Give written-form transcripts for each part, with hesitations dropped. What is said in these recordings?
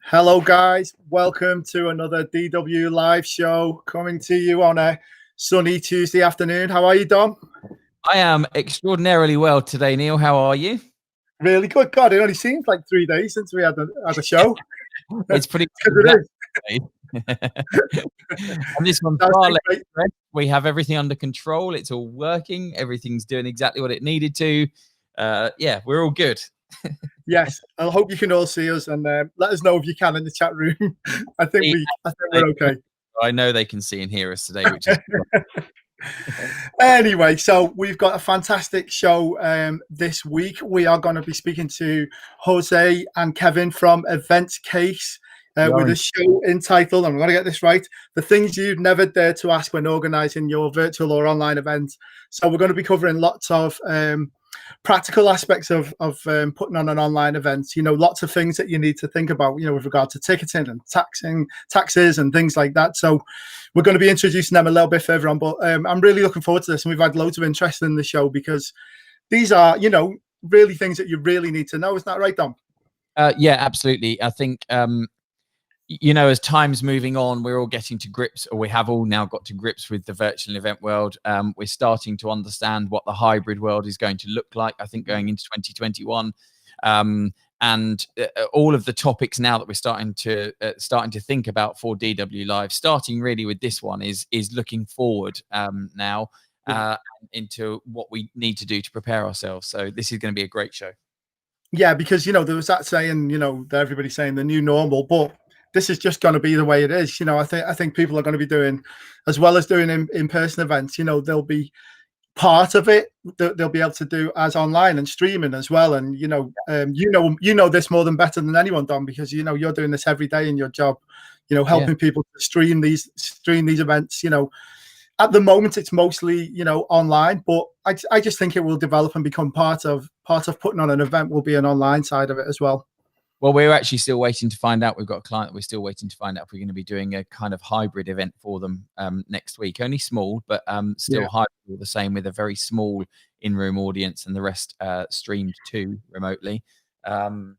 Hello, guys. Welcome to another DW live show coming to you on a sunny Tuesday afternoon. How are you, Dom? I am extraordinarily well today, Neil. How are you? Really good. God, it only seems like 3 days since we had a show. It's pretty good. And this one's far less stressed. We have everything under control. It's all working. Everything's doing exactly what it needed to. Yeah, we're all good. Yes, I hope you can all see us and let us know if you can in the chat room. I think we're okay. I know they can see and hear us today, which is Anyway, so we've got a fantastic show this week. We are going to be speaking to Jose and Kevin from EventsCase with a show entitled, I'm going to get this right, The Things You'd Never Dare to Ask When Organising Your Virtual or Online Event. So we're going to be covering lots of practical aspects of putting on an online event, lots of things that you need to think about, with regard to ticketing and taxes and things like that. So we're going to be introducing them a little bit further on, but I'm really looking forward to this. And we've had loads of interest in the show because these are, really things that you really need to know. Isn't that right, Dom? Yeah, absolutely. I think, as time's moving on, we're all getting to grips, or we have all now got to grips with the virtual event world. We're starting to understand what the hybrid world is going to look like, I think, going into 2021. And all of the topics now that we're starting to think about for DW Live, starting really with this one, is looking forward now into what we need to do to prepare ourselves. So this is going to be a great show. Yeah, because, there was that saying, that everybody's saying the new normal, but this is just going to be the way it is. I think people are going to be doing, as well as doing in-person events, they'll be part of it. They'll be able to do as online and streaming as well. And, you know this more than better than anyone, Dom, because, you're doing this every day in your job, helping people to stream these events. At the moment, it's mostly, online, but I just think it will develop and become part of putting on an event will be an online side of it as well. Well, we're actually still waiting to find out. We've got a client that we're still waiting to find out if we're going to be doing a kind of hybrid event for them next week. Only small, but still hybrid, all the same, with a very small in-room audience and the rest streamed too remotely. And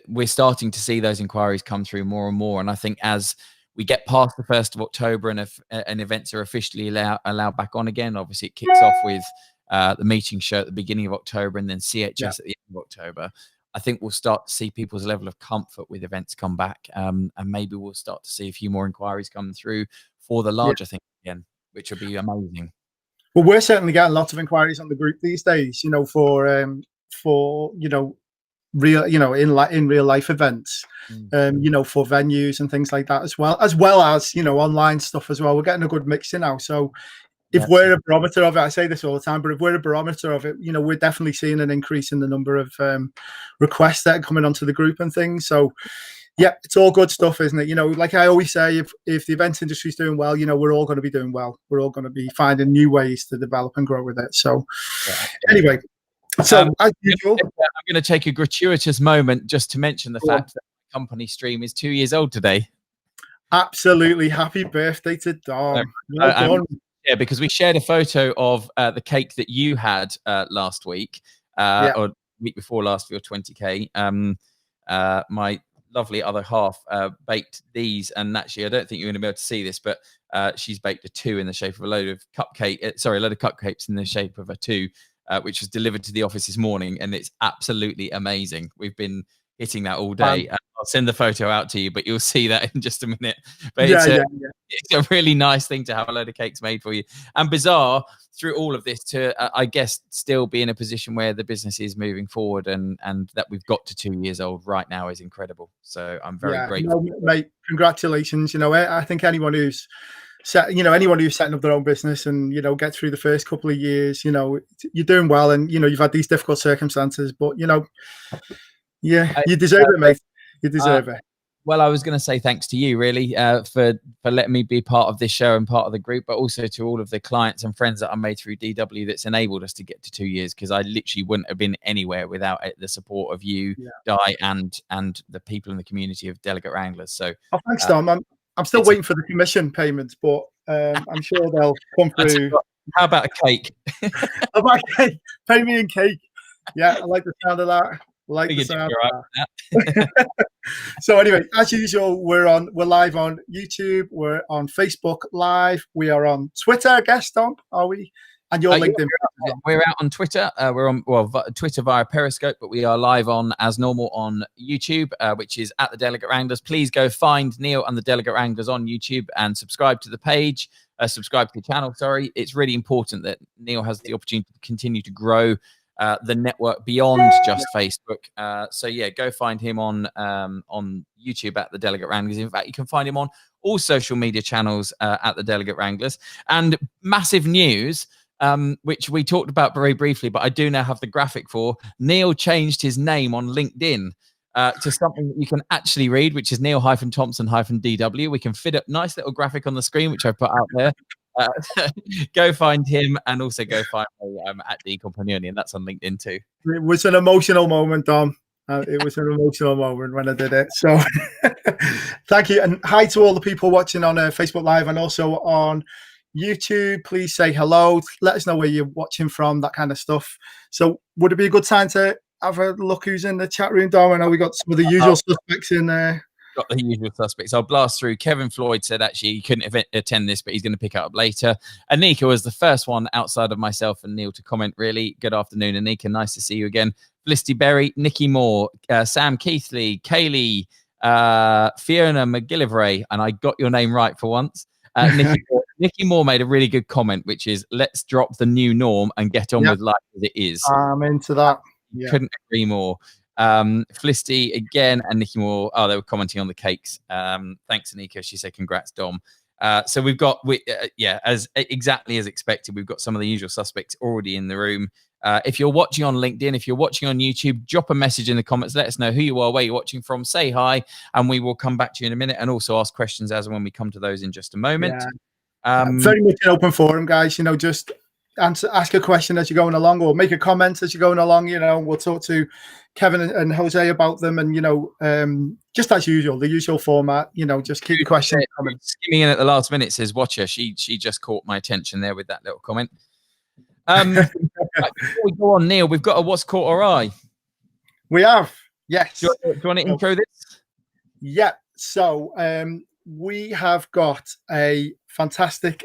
we're starting to see those inquiries come through more and more. And I think as we get past the 1st of October and events are officially allowed back on again, obviously it kicks off with the meeting show at the beginning of October and then CHS at the end of October. I think we'll start to see people's level of comfort with events come back, and maybe we'll start to see a few more inquiries come through for the larger thing again, which would be amazing. Well, we're certainly getting lots of inquiries on the group these days, for real, in real life events, for venues and things like that, as well as online stuff as well. We're getting a good mix in now. So if we're a barometer of it, I say this all the time, but if we're a barometer of it, we're definitely seeing an increase in the number of requests that are coming onto the group and things. So yeah, it's all good stuff, isn't it? Like I always say, if the events industry is doing well, we're all going to be doing well. We're all going to be finding new ways to develop and grow with it. So anyway, so as usual, I'm going to take a gratuitous moment just to mention the fact that the company stream is 2 years old today. Absolutely. Happy birthday to Dom. Yeah, because we shared a photo of the cake that you had last week, or week before last for your 20K. My lovely other half baked these, and actually, I don't think you're going to be able to see this, but she's baked a 2 in the shape of a load of cupcakes in the shape of a 2, which was delivered to the office this morning, and it's absolutely amazing. We've been hitting that all day. I'll send the photo out to you, but you'll see that in just a minute. But it's a really nice thing to have a load of cakes made for you. And bizarre through all of this to, I guess, still be in a position where the business is moving forward and that we've got to 2 years old right now is incredible. So I'm very grateful. No, mate, congratulations. I think anyone who's setting up their own business and, get through the first couple of years, you're doing well, and, you've had these difficult circumstances, but, you deserve it, mate. You deserve it. Well, I was going to say thanks to you, really, for letting me be part of this show and part of the group, but also to all of the clients and friends that I made through DW that's enabled us to get to 2 years, because I literally wouldn't have been anywhere without the support of you, Di, and the people in the community of Delegate Wranglers. So, thanks, Tom. I'm still waiting for the commission payments, but I'm sure they'll come through. How about a cake? How about cake? Pay me in cake. Yeah, I like the sound of that. Like the sound of that. that. So anyway, as usual, we're live on YouTube. We're on Facebook Live. We are on Twitter, I guess, Dom, are we? And your LinkedIn. We're out on Twitter. We're on Twitter via Periscope, but we are live on as normal on YouTube, which is at the Delegate Wranglers. Please go find Neil and the Delegate Wranglers on YouTube and subscribe to the page. Subscribe to the channel. Sorry, it's really important that Neil has the opportunity to continue to grow the network beyond just Facebook. So yeah, go find him on YouTube at the Delegate Wranglers. In fact, you can find him on all social media channels at the Delegate Wranglers. And massive news, which we talked about very briefly, but I do now have the graphic for. Neil changed his name on LinkedIn to something that you can actually read, which is Neil-Thompson-DW. We can fit a nice little graphic on the screen, which I put out there. Go find him, and also go find me at D Compagnoni, and that's on LinkedIn too. It was an emotional moment, Dom. It was an emotional moment when I did it. So thank you, and hi to all the people watching on Facebook Live and also on YouTube. Please say hello. Let us know where you're watching from, that kind of stuff. So would it be a good time to have a look who's in the chat room, Dom? I know we got some of the usual suspects in there. Got the usual suspects. I'll blast through. Kevin Floyd said actually he couldn't attend this, but he's going to pick it up later. Anika was the first one outside of myself and Neil to comment, really. Good afternoon, Anika. Nice to see you again. Felicity Berry, Nikki Moore, Sam Keithley, Kaylee, Fiona McGillivray, and I got your name right for once. Nikki Moore made a really good comment, which is, let's drop the new norm and get on with life as it is. I'm into that. Yeah. Couldn't agree more. Felicity again and Nikki Moore, they were commenting on the cakes. Thanks, Anika. She said congrats, Dom. So we've got as exactly as expected, we've got some of the usual suspects already in the room. If you're watching on LinkedIn, if you're watching on YouTube, drop a message in the comments. Let us know who you are, where you're watching from. Say hi, and we will come back to you in a minute, and also ask questions as and when we come to those in just a moment. Very much an open forum, guys. Just ask a question as you're going along, or make a comment as you're going along. We'll talk to Kevin and Jose about them, and just as usual, the usual format. Just keep your questions coming. Skimming in at the last minute says, "Watcher." She just caught my attention there with that little comment. Before we go on, Neil, we've got a what's caught our eye. We have, yes. Do you want to intro this? Yeah. So we have got a fantastic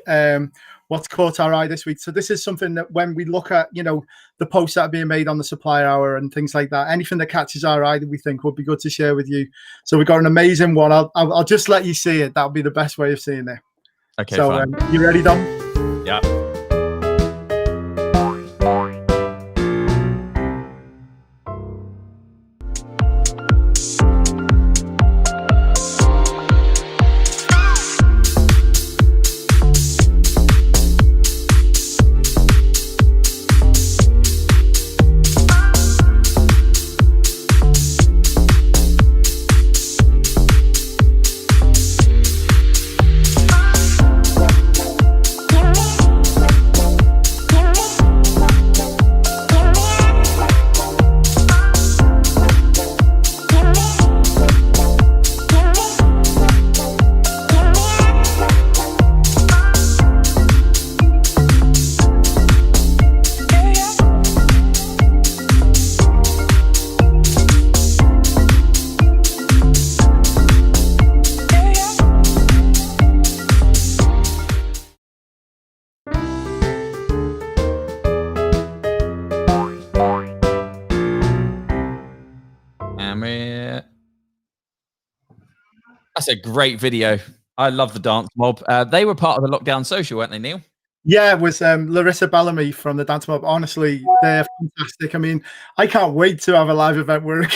what's caught our eye this week. So this is something that when we look at, the posts that are being made on the supplier hour and things like that, anything that catches our eye that we think would be good to share with you. So we've got an amazing one. I'll just let you see it. That'll be the best way of seeing it. Okay. So you ready, Dom? Yeah. That's a great video. I love the Dance Mob. They were part of the Lockdown Social, weren't they, Neil? Yeah, it was Larissa Bellamy from the Dance Mob. Honestly, they're fantastic. I mean, I can't wait to have a live event where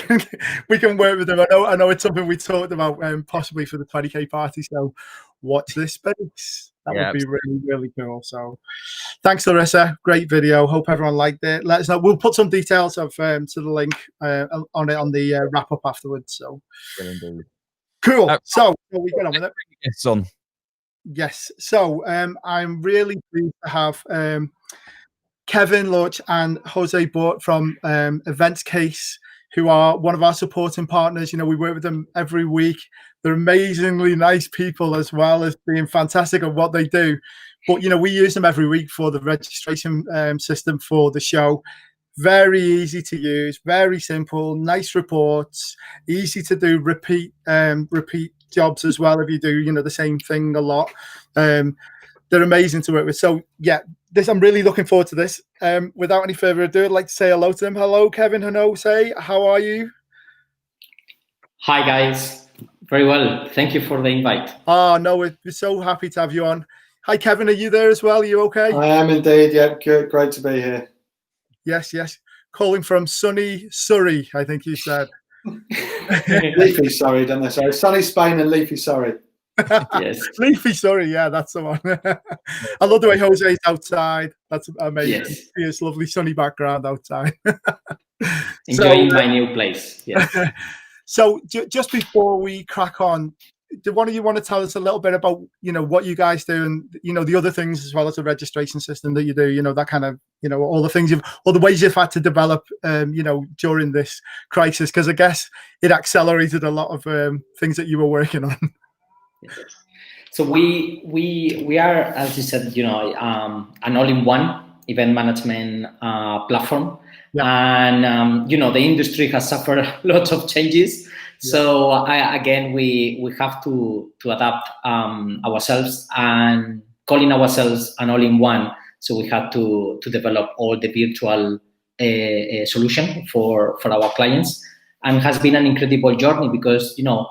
we can work with them. I know it's something we talked about possibly for the 20K party. So watch this space. That would be really, really cool. So thanks, Larissa. Great video. Hope everyone liked it. Let us know. We'll put some details of to the link on it on the wrap up afterwards. So cool. So we get on with it. It's on. Yes. So I'm really pleased to have Kevin Lorch and Jose Bort from EventsCase, who are one of our supporting partners. We work with them every week. They're amazingly nice people, as well as being fantastic at what they do. But, we use them every week for the registration system for the show. very easy to use, very simple, nice reports, easy to do, repeat jobs as well if you do, you know, the same thing a lot. They're amazing to work with. So yeah, I'm really looking forward to this. Without any further ado, I'd like to say hello to them. Hello, Kevin and Jose. How are you? Hi, guys. Very well. Thank you for the invite. Oh, no, we're so happy to have you on. Hi, Kevin. Are you there as well? Are you okay? I am indeed. Yeah, good. Great to be here. Yes, yes. Calling from sunny Surrey, I think you said. Leafy Surrey, don't they? Sorry, sunny Spain and leafy Surrey. Yes. Leafy Surrey, yeah, that's the one. I love the way Jose's outside. That's amazing. Yes. It's lovely sunny background outside. Enjoying my new place. Yes. So just before we crack on, do one of you want to tell us a little bit about, you know, what you guys do and, you know, the other things as well as the registration system that you do, you know, that kind of, you know, all the ways you've had to develop, you know, during this crisis, because I guess it accelerated a lot of things that you were working on. Yes. So we are, as you said, you know, an all-in-one event management platform. Yeah. And, you know, the industry has suffered lots of changes. Yeah. So again, we have to adapt ourselves and calling ourselves an all-in-one. So we had to develop all the virtual solution for our clients, and it has been an incredible journey because, you know,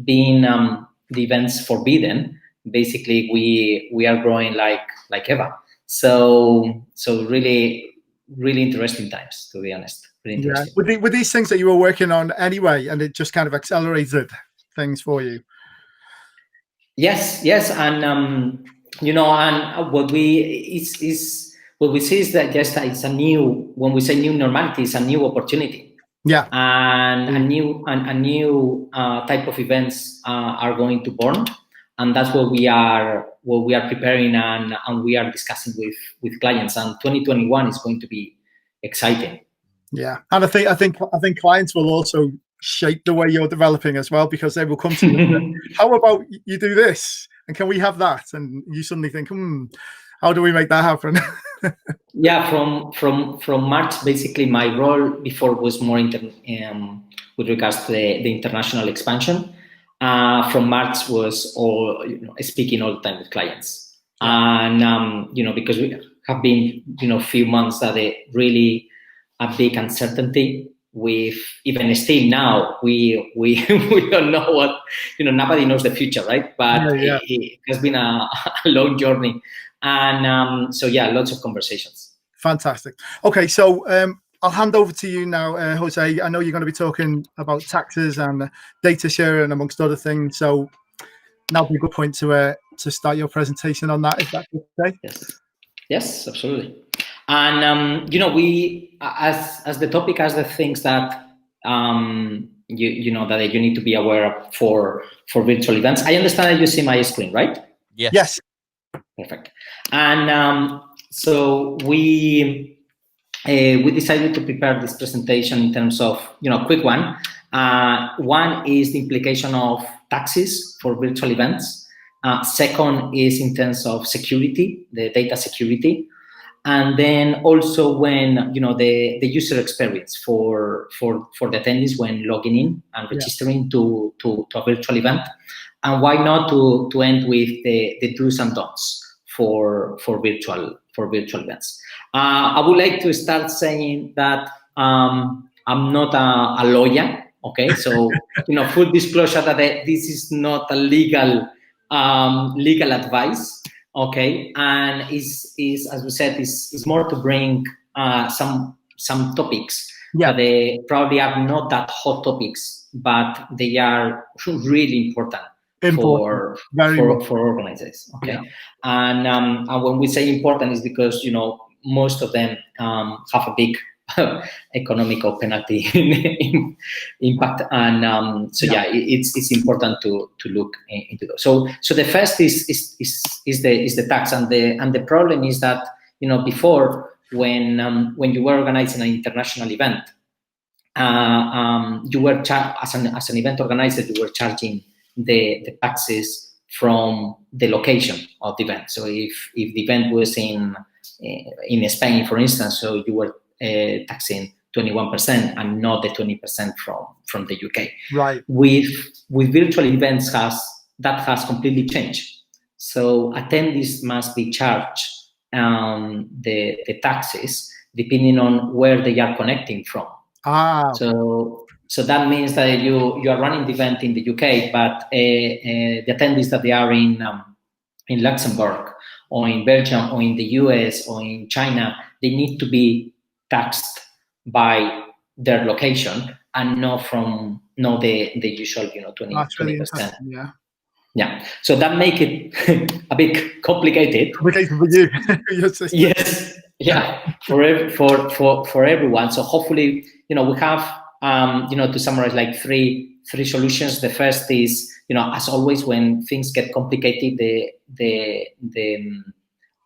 being the events forbidden, basically we are growing like ever. So really interesting times, to be honest. Really interesting. Yeah. With these things that you were working on anyway, and it just kind of accelerated things for you. Yes, and you know, and what we see is that just it's a new, when we say new normality, it's a new opportunity. Yeah. And a new type of events are going to born, and that's what we are preparing and we are discussing with clients. And 2021 is going to be exciting. Yeah, and I think clients will also shape the way you're developing as well, because they will come to you and say, how about you do this, and can we have that? And you suddenly think, how do we make that happen? Yeah, from March, basically my role before was more with regards to the international expansion. From March was all, you know, speaking all the time with clients. Yeah. And you know, because we have been, you know, few months that they really a big uncertainty with, even still now we don't know what, you know, nobody knows the future, right? But yeah. It has been a long journey. And so yeah, lots of conversations. Fantastic. Okay, so I'll hand over to you now, Jose. I know you're going to be talking about taxes and data sharing amongst other things. So now would be a good point to start your presentation on that, if that's okay. Yes, absolutely. And you know, we as the topic, as the things that you know that you need to be aware of for virtual events. I understand that you see my screen, right? Yes. Yes. Perfect. And so we decided to prepare this presentation in terms of, you know, quick one. One is the implication of taxes for virtual events. Second is in terms of security, the data security. And then also when, you know, the user experience for the attendees when logging in and registering to a virtual event. And why not to end with the do's and don'ts for virtual events. I would like to start saying that I'm not a lawyer, okay? So, you know, full disclosure that this is not a legal advice, okay? And is as we said, is more to bring some topics that they probably are not that hot topics, but they are really important. For organizers, okay. Yeah. And when we say important is because, you know, most of them have a big economical penalty impact, and so it's important to look into those. So the first is the tax, and the problem is that, you know, before when you were organizing an international event, you were as an event organizer, you were charging the taxes from the location of the event. So if the event was in Spain, for instance, so you were taxing 21% and not the 20% from the UK. Right. With virtual events, that has completely changed. So attendees must be charged the taxes depending on where they are connecting from. So that means that you are running the event in the UK, but the attendees that they are in Luxembourg or in Belgium or in the US or in China, they need to be taxed by their location and not the usual 20%. Yeah. So that make it a bit complicated. Complicated for you. Yes. Yeah. For everyone. So hopefully, we have to summarize like three solutions. The first is, as always, when things get complicated, the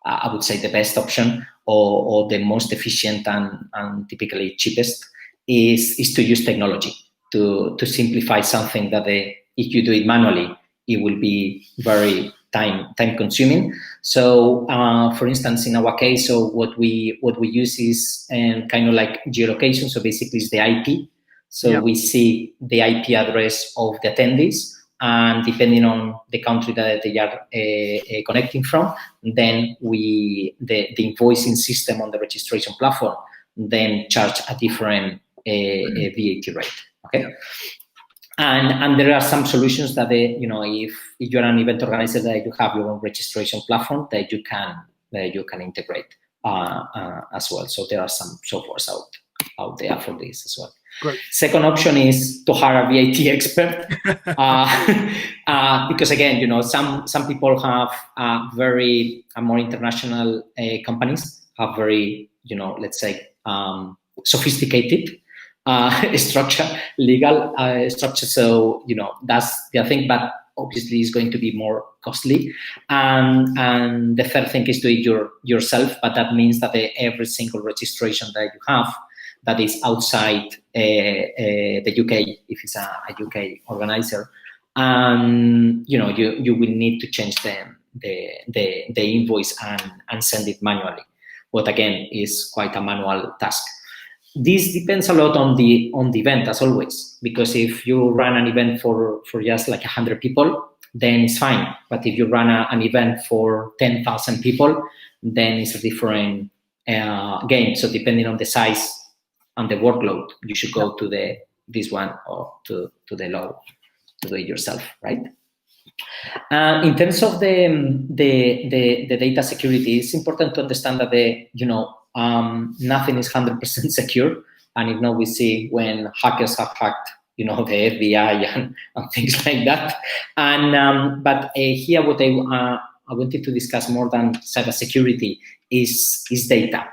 I would say the best option or the most efficient and typically cheapest is to use technology to simplify something that if you do it manually, it will be very time consuming. So, for instance, in our case, so what we use is kind of like geolocation. So basically, it's the IP. So we see the IP address of the attendees, and depending on the country that they are connecting from, then the invoicing system on the registration platform then charge a different VAT rate. Okay. And there are some solutions that if you're an event organizer, that you have your own registration platform that you can integrate as well. So there are some softwares out there for this as well. Great. Second option is to hire a VAT expert because again, some people have very more international companies have very let's say sophisticated structure, legal structure. So that's the thing, but obviously it's going to be more costly. And the third thing is do it yourself, but that means that every single registration that you have that is outside the UK, if it's a UK organizer, you will need to change the invoice and send it manually. What again is quite a manual task. This depends a lot on the event, as always, because if you run an event for just like 100 people, then it's fine. But if you run an event for 10,000 people, then it's a different game. So depending on the size and the workload, you should go to this one or to the low to do it yourself, right? In terms of the data security, it's important to understand that nothing is 100% secure, and we see when hackers have hacked, the FBI and things like that. And but here, what I wanted to discuss more than cybersecurity is data.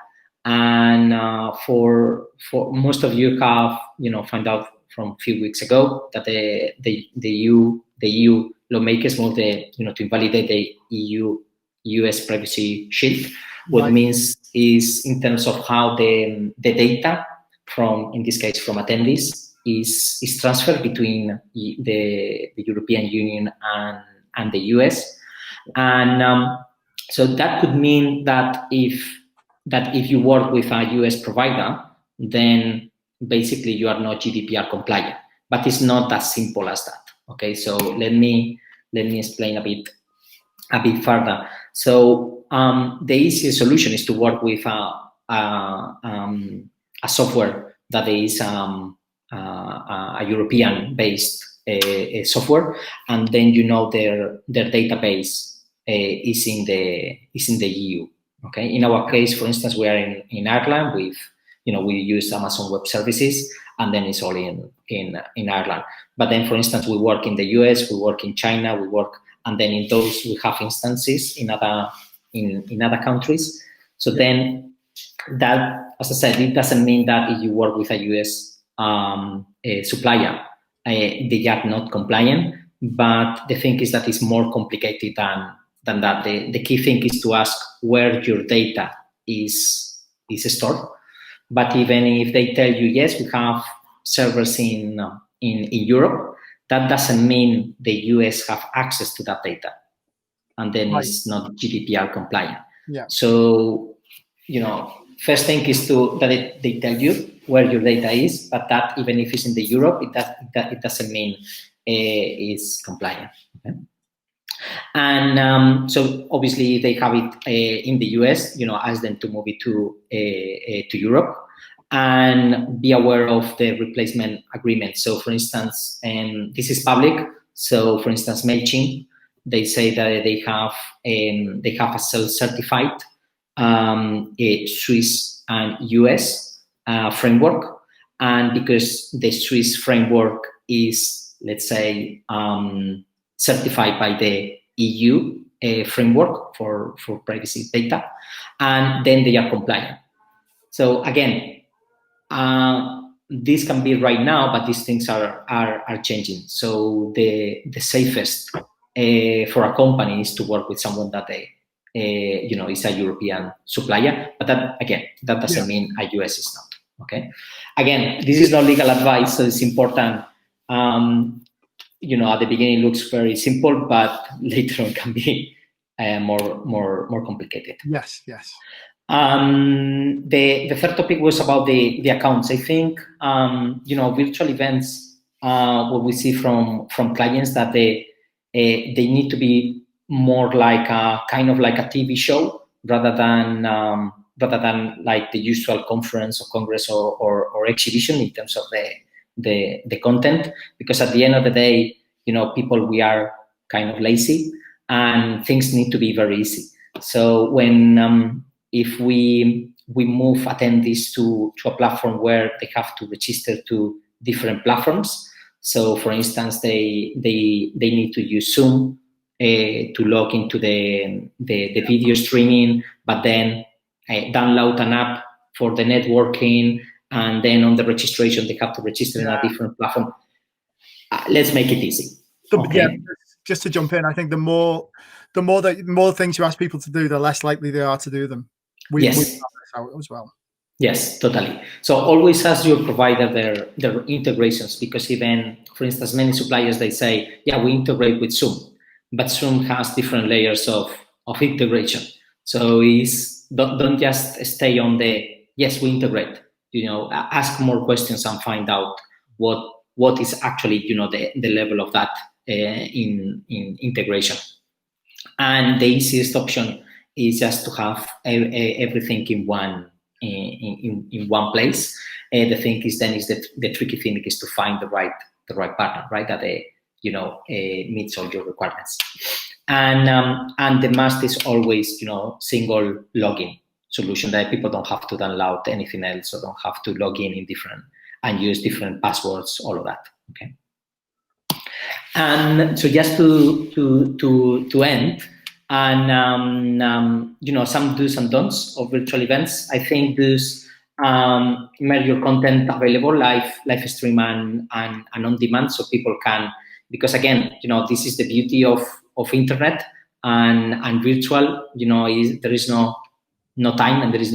And for most of you have found out from a few weeks ago that the EU lawmakers moved to invalidate the US Privacy Shield. What it means is in terms of how the data from, in this case, from attendees is transferred between the European Union and the US. And so that could mean that if you work with a US provider, then basically you are not GDPR compliant. But it's not as simple as that. Okay, so let me explain a bit further. So the easiest solution is to work with a software that is a European-based software, and then their database is in the EU. Okay, in our case, for instance, we are in Ireland with we use Amazon Web Services, and then it's all in Ireland. But then, for instance, we work in the US, we work in China, and then in those we have instances in other countries. So then that, as I said, it doesn't mean that if you work with a US supplier, they are not compliant. But the thing is that it's more complicated than that. The key thing is to ask where your data is stored. But even if they tell you, yes, we have servers in Europe, that doesn't mean the US have access to that data. And then it's not GDPR compliant. Yeah. So, first thing is that they tell you where your data is, but that even if it's in the Europe, it doesn't mean it's compliant. Okay? And so obviously they have it in the US, ask them to move it to Europe, and be aware of the replacement agreement. So for instance, and this is public. So for instance, MailChimp, they say that they have a self-certified Swiss and US framework, and because the Swiss framework is, let's say, certified by the EU framework for privacy data, and then they are compliant. So again, this can be right now, but these things are changing. So the safest for a company is to work with someone that is a European supplier. But that doesn't mean a US is not. Okay. Again, this is not legal advice, so it's important. At the beginning it looks very simple, but later on can be more complicated. Yes. The third topic was about the accounts. I think virtual events, what we see from clients, that they need to be more like a kind of like a TV show rather than like the usual conference or congress or exhibition in terms of the content, because at the end of the day, people, we are kind of lazy and things need to be very easy. So when if we move attendees to a platform where they have to register to different platforms, so for instance, they need to use Zoom to log into the video streaming, but then download an app for the networking, and then on the registration they have to register in a different platform. Let's make it easy. Okay. Yeah, just to jump in, I think the more things you ask people to do, the less likely they are to do them. We found this out as well. Yes, totally. So always ask your provider their integrations, because even, for instance, many suppliers, they say, yeah, we integrate with Zoom, but Zoom has different layers of integration. So don't just stay on the, yes, we integrate, ask more questions and find out what is actually, the level of that in integration. And the easiest option is just to have everything in one place. The thing is then the tricky thing is to find the right partner, right, that meets all your requirements. And the must is always single login solution, that people don't have to download anything else or don't have to log in different and use different passwords, all of that. Okay. And so just to end, and some do's and don'ts of virtual events. I think do's, make your content available live stream and on demand, so people can, because again, this is the beauty of internet and virtual. There is no time and there is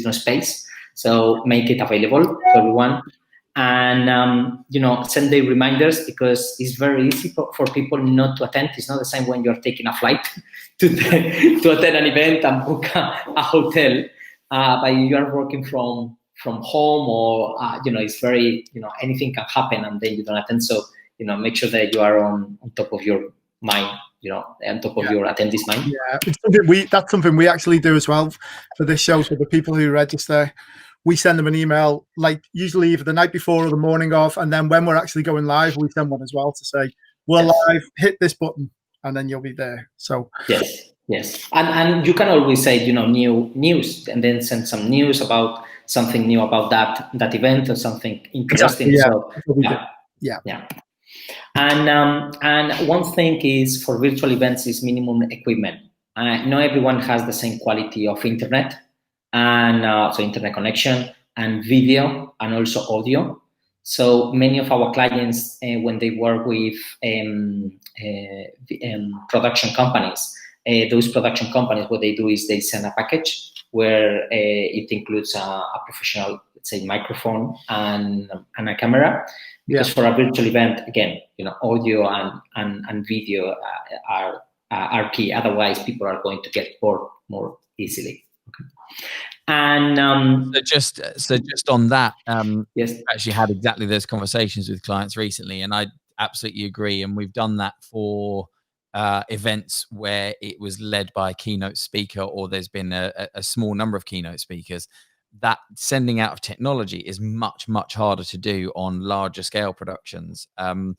no space. So make it available to everyone. And send the reminders, because it's very easy for people not to attend. It's not the same when you're taking a flight to attend an event and book a hotel, but you are working from home, or it's very, anything can happen and then you don't attend. So make sure that you are on top of your mind, on top of your attendees' mind. Yeah, that's something we actually do as well for this show. So the people who register, we send them an email, like usually either the night before or the morning of, and then when we're actually going live, we send one as well to say, we're live, hit this button, and then you'll be there. So yes. And you can always say, new news, and then send some news about something new about that event or something interesting. Exactly, yeah. So, And one thing is, for virtual events, is minimum equipment. Not everyone has the same quality of internet, and so internet connection and video and also audio. So many of our clients, when they work with production companies, those production companies, what they do is they send a package where it includes a professional, let's say, microphone and a camera. Because for a virtual event, again, audio and video are key. Otherwise, people are going to get bored more easily. Okay. And so just on that, yes, actually had exactly those conversations with clients recently, and I absolutely agree. And we've done that for events where it was led by a keynote speaker, or there's been a small number of keynote speakers. That sending out of technology is much harder to do on larger scale productions. Number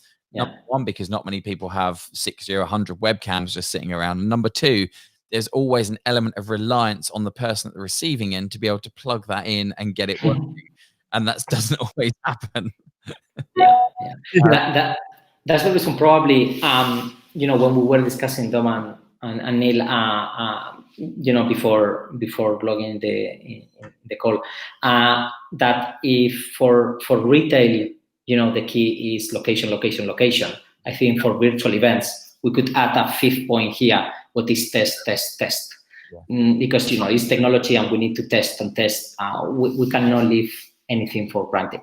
one, because not many people have 60 or 100 webcams just sitting around. And number two, there's always an element of reliance on the person at the receiving end to be able to plug that in and get it working. And that doesn't always happen. That's the reason probably, when we were discussing Dom and Neil, before logging in the call, that if for retail, the key is location. I think for virtual events, we could add a fifth point here, what is test. Because, it's technology and we need to test. We cannot leave anything for granted.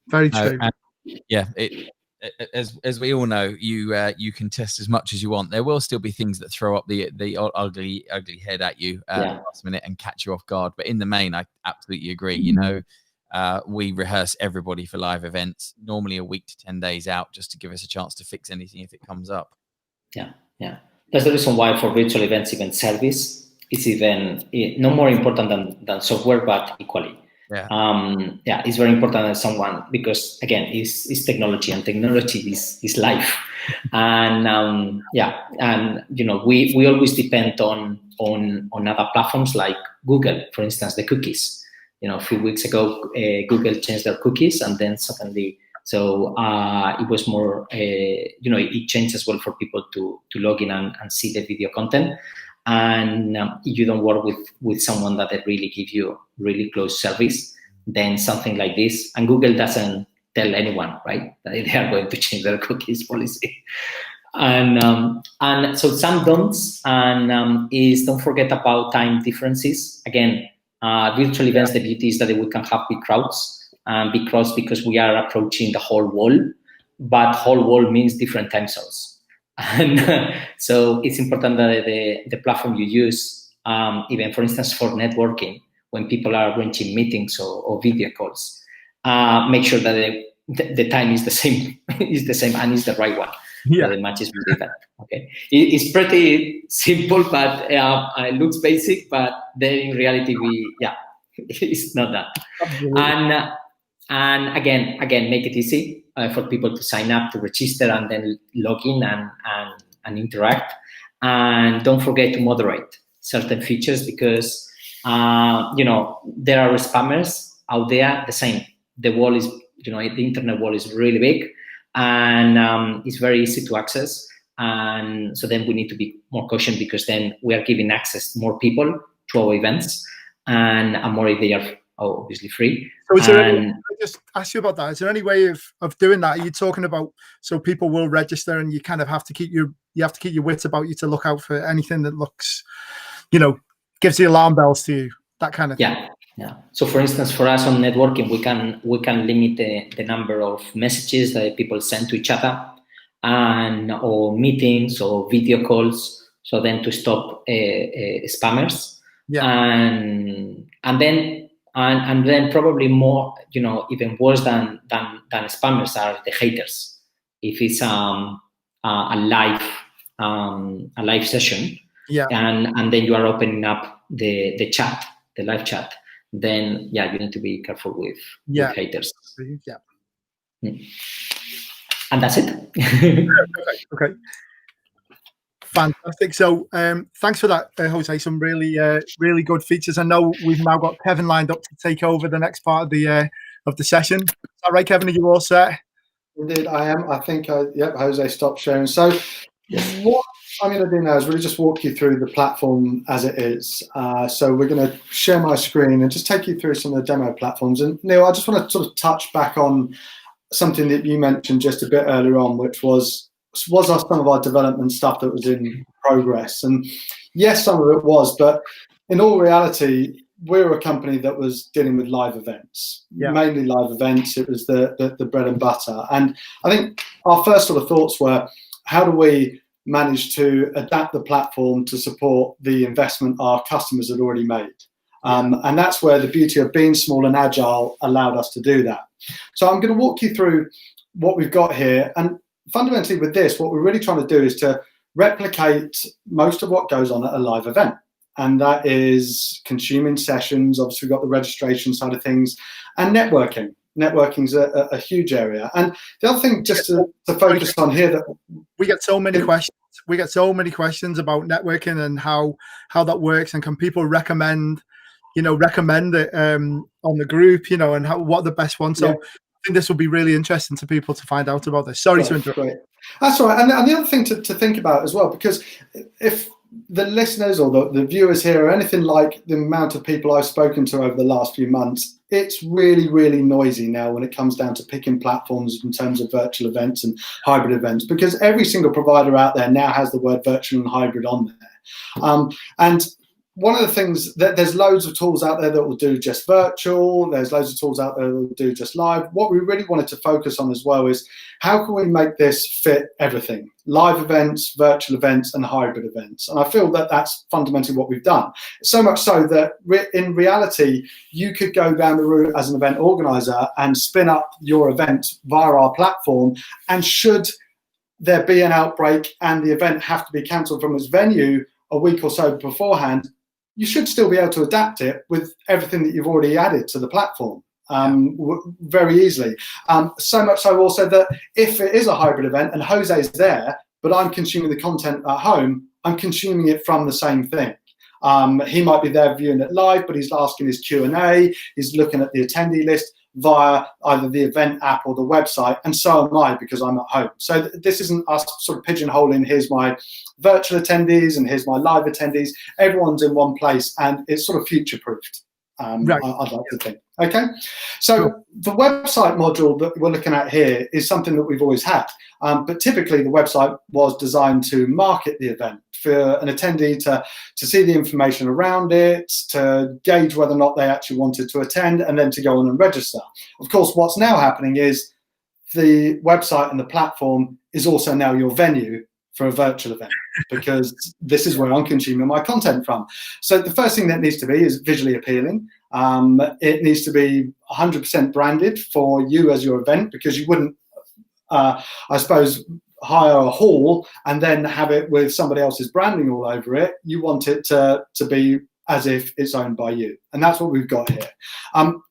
Very true. As we all know, you can test as much as you want. There will still be things that throw up the ugly head at you last minute and catch you off guard. But in the main, I absolutely agree. We rehearse everybody for live events, normally a week to 10 days out, just to give us a chance to fix anything if it comes up. Yeah. That's the reason why for virtual events, even service is even no more important than software, but equally. It's very important as someone, because again, it's technology, and technology is life. And we always depend on other platforms like Google, for instance, the cookies. A few weeks ago, Google changed their cookies, and then suddenly, it was more, it changed as well for people to log in and see the video content. And you don't work with someone that they really give you really close service, then something like this, and Google doesn't tell anyone, right, that they are going to change their cookies policy. And so some don'ts, and is don't forget about time differences. Again, virtual events, the beauty is that we can have big crowds, because we are approaching the whole world, but whole world means different time zones. And so it's important that the platform you use, even for instance for networking, when people are arranging meetings or video calls, make sure that the time is the same, and is the right one. That it matches with the event. Okay, it's pretty simple, but it looks basic. But then in reality, it's not that. Absolutely. And again, make it easy for people to sign up, to register, and then log in and interact. And don't forget to moderate certain features, because there are spammers out there. The same. The wall is, the internet wall is really big, and it's very easy to access. And so then we need to be more cautious, because then we are giving access to more people to our events, and more if they are obviously free. So is there just ask you about that. Is there any way of doing that? Are you talking about, so people will register and you kind of have to keep your wits about you to look out for anything that looks, gives the alarm bells to you, that kind of thing? Yeah. So for instance, for us on networking, we can limit the number of messages that people send to each other, or meetings or video calls. So then to stop spammers. And then probably more, even worse than spammers are the haters. If it's a live session, and then you are opening up the chat, the live chat, then you need to be careful with haters. And that's it. Okay. Fantastic. So thanks for that, Jose. Some really good features. I know we've now got Kevin lined up to take over the next part of the session. Is that right, Kevin? Are you all set? Indeed, I am. I think, Jose stopped sharing. So what I'm going to do now is really just walk you through the platform as it is. So we're going to share my screen and just take you through some of the demo platforms. And Neil, I just want to sort of touch back on something that you mentioned just a bit earlier on, which was some of our development stuff that was in progress. And yes, some of it was, but in all reality, we're a company that was dealing with live events, mainly live events. It was the bread and butter. And I think our first sort of thoughts were, how do we manage to adapt the platform to support the investment our customers had already made? And that's where the beauty of being small and agile allowed us to do that. So I'm going to walk you through what we've got here. And fundamentally with this, what we're really trying to do is to replicate most of what goes on at a live event. And that is consuming sessions. Obviously, we've got the registration side of things and networking. Networking's a huge area. And the other thing, just to focus on here, that we get so many questions. We get so many questions about networking and how that works, and can people recommend it on the group, and what the best one. So I think this will be really interesting to people to find out about this. Sorry to interrupt. Great. That's all right. And the other thing to think about as well, because if the listeners or the viewers here are anything like the amount of people I've spoken to over the last few months, it's really, really noisy now when it comes down to picking platforms in terms of virtual events and hybrid events, because every single provider out there now has the word virtual and hybrid on there. And one of the things that there's loads of tools out there that will do just virtual. There's loads of tools out there that will do just live. What we really wanted to focus on as well is how can we make this fit everything? Live events, virtual events, and hybrid events. And I feel that that's fundamentally what we've done. So much so that in reality, you could go down the route as an event organizer and spin up your event via our platform. And should there be an outbreak and the event have to be cancelled from its venue a week or so beforehand, you should still be able to adapt it with everything that you've already added to the platform very easily. So much so also that if it is a hybrid event and Jose's there, but I'm consuming the content at home, I'm consuming it from the same thing. He might be there viewing it live, but he's asking his Q&A, he's looking at the attendee list via either the event app or the website, and so am I because I'm at home. So this isn't us sort of pigeonholing, here's my virtual attendees and here's my live attendees. Everyone's in one place and it's sort of future-proofed, right. I'd like to think. Okay, so the website module that we're looking at here is something that we've always had, but typically the website was designed to market the event, for an attendee to see the information around it, to gauge whether or not they actually wanted to attend, and then to go on and register. Of course, what's now happening is the website and the platform is also now your venue for a virtual event, because this is where I'm consuming my content from. So the first thing that needs to be is visually appealing. It needs to be 100% branded for you as your event, because you wouldn't, I suppose, hire a hall and then have it with somebody else's branding all over it. You want it to be as if it's owned by you. And that's what we've got here.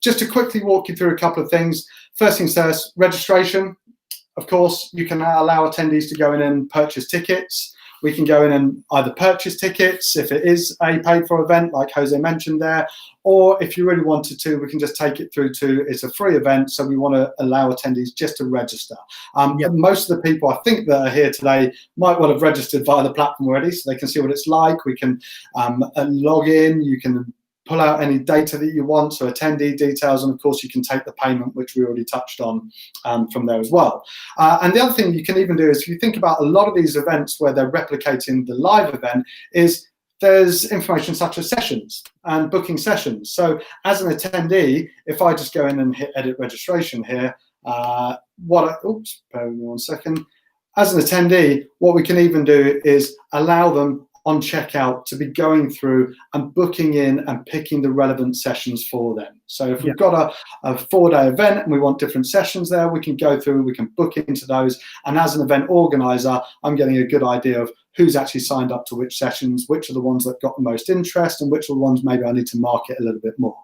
Just to quickly walk you through a couple of things. First things first, registration. Of course, you can now allow attendees to go in and purchase tickets. We can go in and either purchase tickets if it is a paid-for event, like Jose mentioned there, or if you really wanted to, we can just take it through to it's a free event, so we want to allow attendees just to register. Most of the people I think that are here today might well have registered via the platform already, so they can see what it's like. We can log in, you can pull out any data that you want, so attendee details, and of course you can take the payment, which we already touched on from there as well. And the other thing you can even do is, if you think about a lot of these events where they're replicating the live event, is there's information such as sessions and booking sessions. So as an attendee, if I just go in and hit edit registration here, bear with me 1 second. As an attendee, what we can even do is allow them on checkout to be going through and booking in and picking the relevant sessions for them. So if we've got a 4-day event and we want different sessions there, we can go through, we can book into those. And as an event organizer, I'm getting a good idea of who's actually signed up to which sessions, which are the ones that got the most interest, and which are the ones maybe I need to market a little bit more.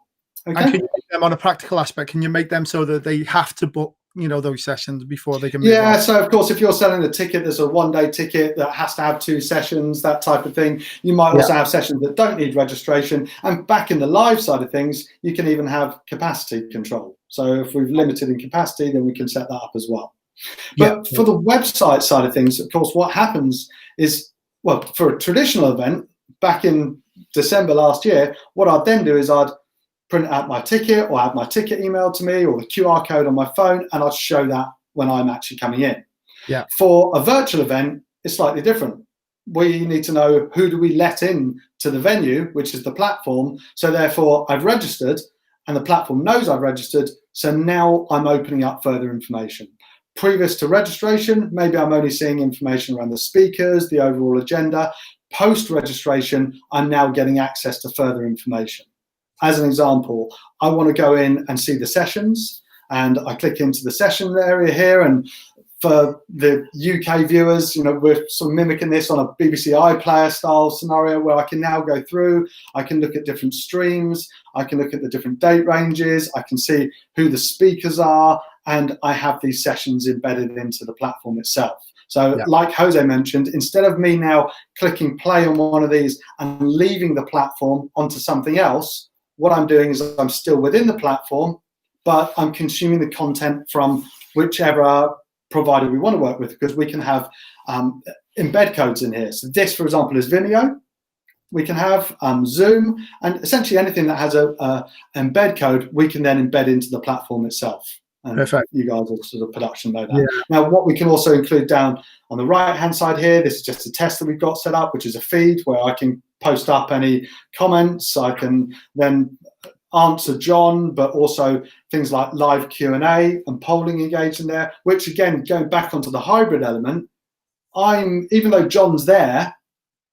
Okay. And can you make them on a practical aspect? Can you make them so that they have to book, those sessions before they can move on? So of course, if you're selling a ticket, there's a 1-day ticket that has to have 2 sessions, that type of thing. You might also have sessions that don't need registration. And back in the live side of things, you can even have capacity control. So if we've limited in capacity, then we can set that up as well. But for the website side of things, of course, what happens is, well, for a traditional event, back in December last year, what I'd then do is I'd print out my ticket, or have my ticket emailed to me, or the QR code on my phone, and I'll show that when I'm actually coming in. For a virtual event, it's slightly different. We need to know who do we let in to the venue, which is the platform. So therefore, I've registered, and the platform knows I've registered. So now I'm opening up further information. Previous to registration, maybe I'm only seeing information around the speakers, the overall agenda. Post registration, I'm now getting access to further information. as an example, I want to go in and see the sessions, and I click into the session area here, and for the UK viewers, we're sort of mimicking this on a BBC iPlayer style scenario where I can now go through, I can look at different streams, I can look at the different date ranges, I can see who the speakers are, and I have these sessions embedded into the platform itself. So like Jose mentioned, instead of me now clicking play on one of these and leaving the platform onto something else, what I'm doing is I'm still within the platform, but I'm consuming the content from whichever provider we want to work with, because we can have embed codes in here. So this, for example, is Vimeo. We can have Zoom, and essentially anything that has a embed code, we can then embed into the platform itself. And perfect. You guys are sort of production know that. Yeah. Now, what we can also include down on the right-hand side here, this is just a test that we've got set up, which is a feed where I can post up any comments. I can then answer John, but also things like live Q&A and polling engaged in there, which again, going back onto the hybrid element, even though John's there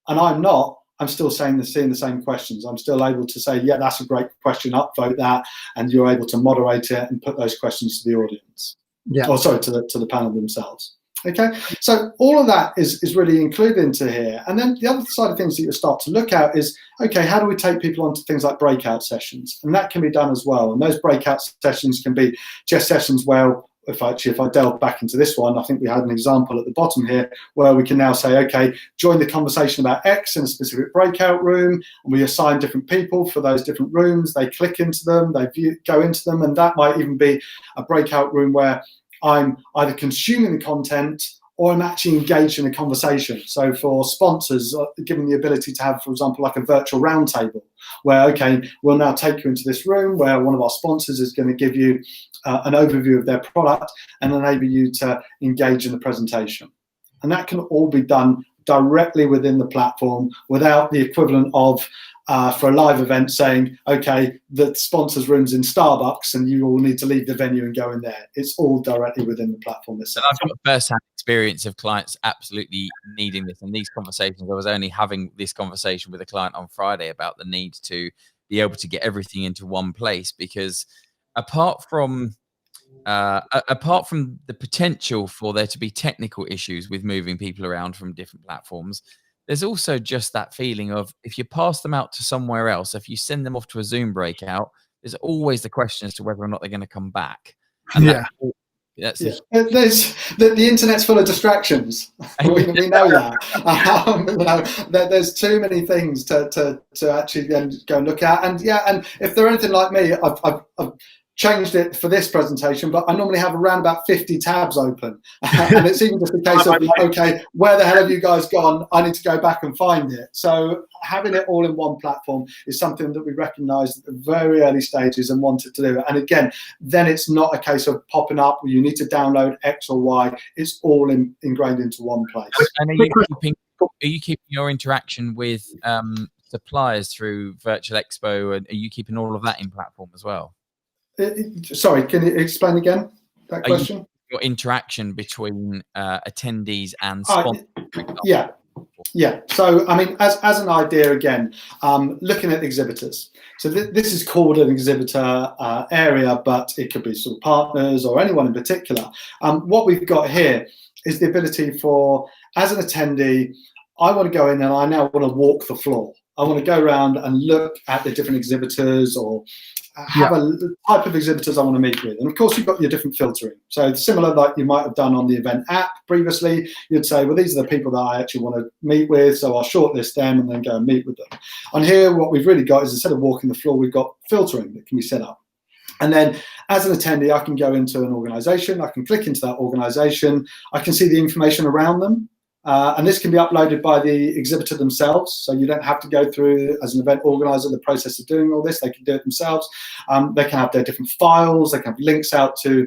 and I'm not, I'm still seeing the same questions. I'm still able to say, yeah, that's a great question, upvote that, and you're able to moderate it and put those questions to the audience. Yeah. Or sorry, to the panel themselves. Okay, so all of that is really included into here. And then the other side of things that you start to look at is, okay, how do we take people onto things like breakout sessions? And that can be done as well. And those breakout sessions can be just sessions where, if I delve back into this one, I think we had an example at the bottom here where we can now say, okay, join the conversation about X in a specific breakout room, and we assign different people for those different rooms. They click into them, go into them, and that might even be a breakout room where I'm either consuming the content or I'm actually engaged in a conversation. So for sponsors, giving the ability to have, for example, like a virtual roundtable where, okay, we'll now take you into this room where one of our sponsors is going to give you an overview of their product and enable you to engage in the presentation. And that can all be done directly within the platform without the equivalent of, for a live event, saying, okay, the sponsor's room's in Starbucks and you all need to leave the venue and go in there. It's all directly within the platform itself. And I've got a first-hand experience of clients absolutely needing this. And these conversations, I was only having this conversation with a client on Friday about the need to be able to get everything into one place, because apart from the potential for there to be technical issues with moving people around from different platforms, there's also just that feeling of, if you pass them out to somewhere else, if you send them off to a Zoom breakout, there's always the question as to wwher or not they're going to come back. And that's the internet's full of distractions. we know that. There's too many things to actually then go and look at. And and if they're anything like me, I've changed it for this presentation, but I normally have around about 50 tabs open. And it's even just a case of, okay, where the hell have you guys gone? I need to go back and find it. So having it all in one platform is something that we recognized at the very early stages and wanted to do. And again, then it's not a case of popping up where you need to download X or Y. It's all ingrained into one place. And are you keeping your interaction with suppliers through Virtual Expo, and are you keeping all of that in platform as well? Sorry, can you explain again that question? Your interaction between attendees and sponsors. Yeah. So, I mean, as an idea, again, looking at exhibitors. So this is called an exhibitor area, but it could be sort of partners or anyone in particular. What we've got here is the ability for, as an attendee, I want to go in and I now want to walk the floor. I want to go around and look at the different exhibitors or have a type of exhibitors I want to meet with. And of course, you've got your different filtering. So similar like you might have done on the event app previously, you'd say, well, these are the people that I actually want to meet with. So I'll shortlist them and then go and meet with them. On here, what we've really got is, instead of walking the floor, we've got filtering that can be set up. And then as an attendee, I can go into an organization. I can click into that organization. I can see the information around them. And this can be uploaded by the exhibitor themselves, so you don't have to go through, as an event organizer, the process of doing all this. They can do it themselves. They can have their different files. They can have links out to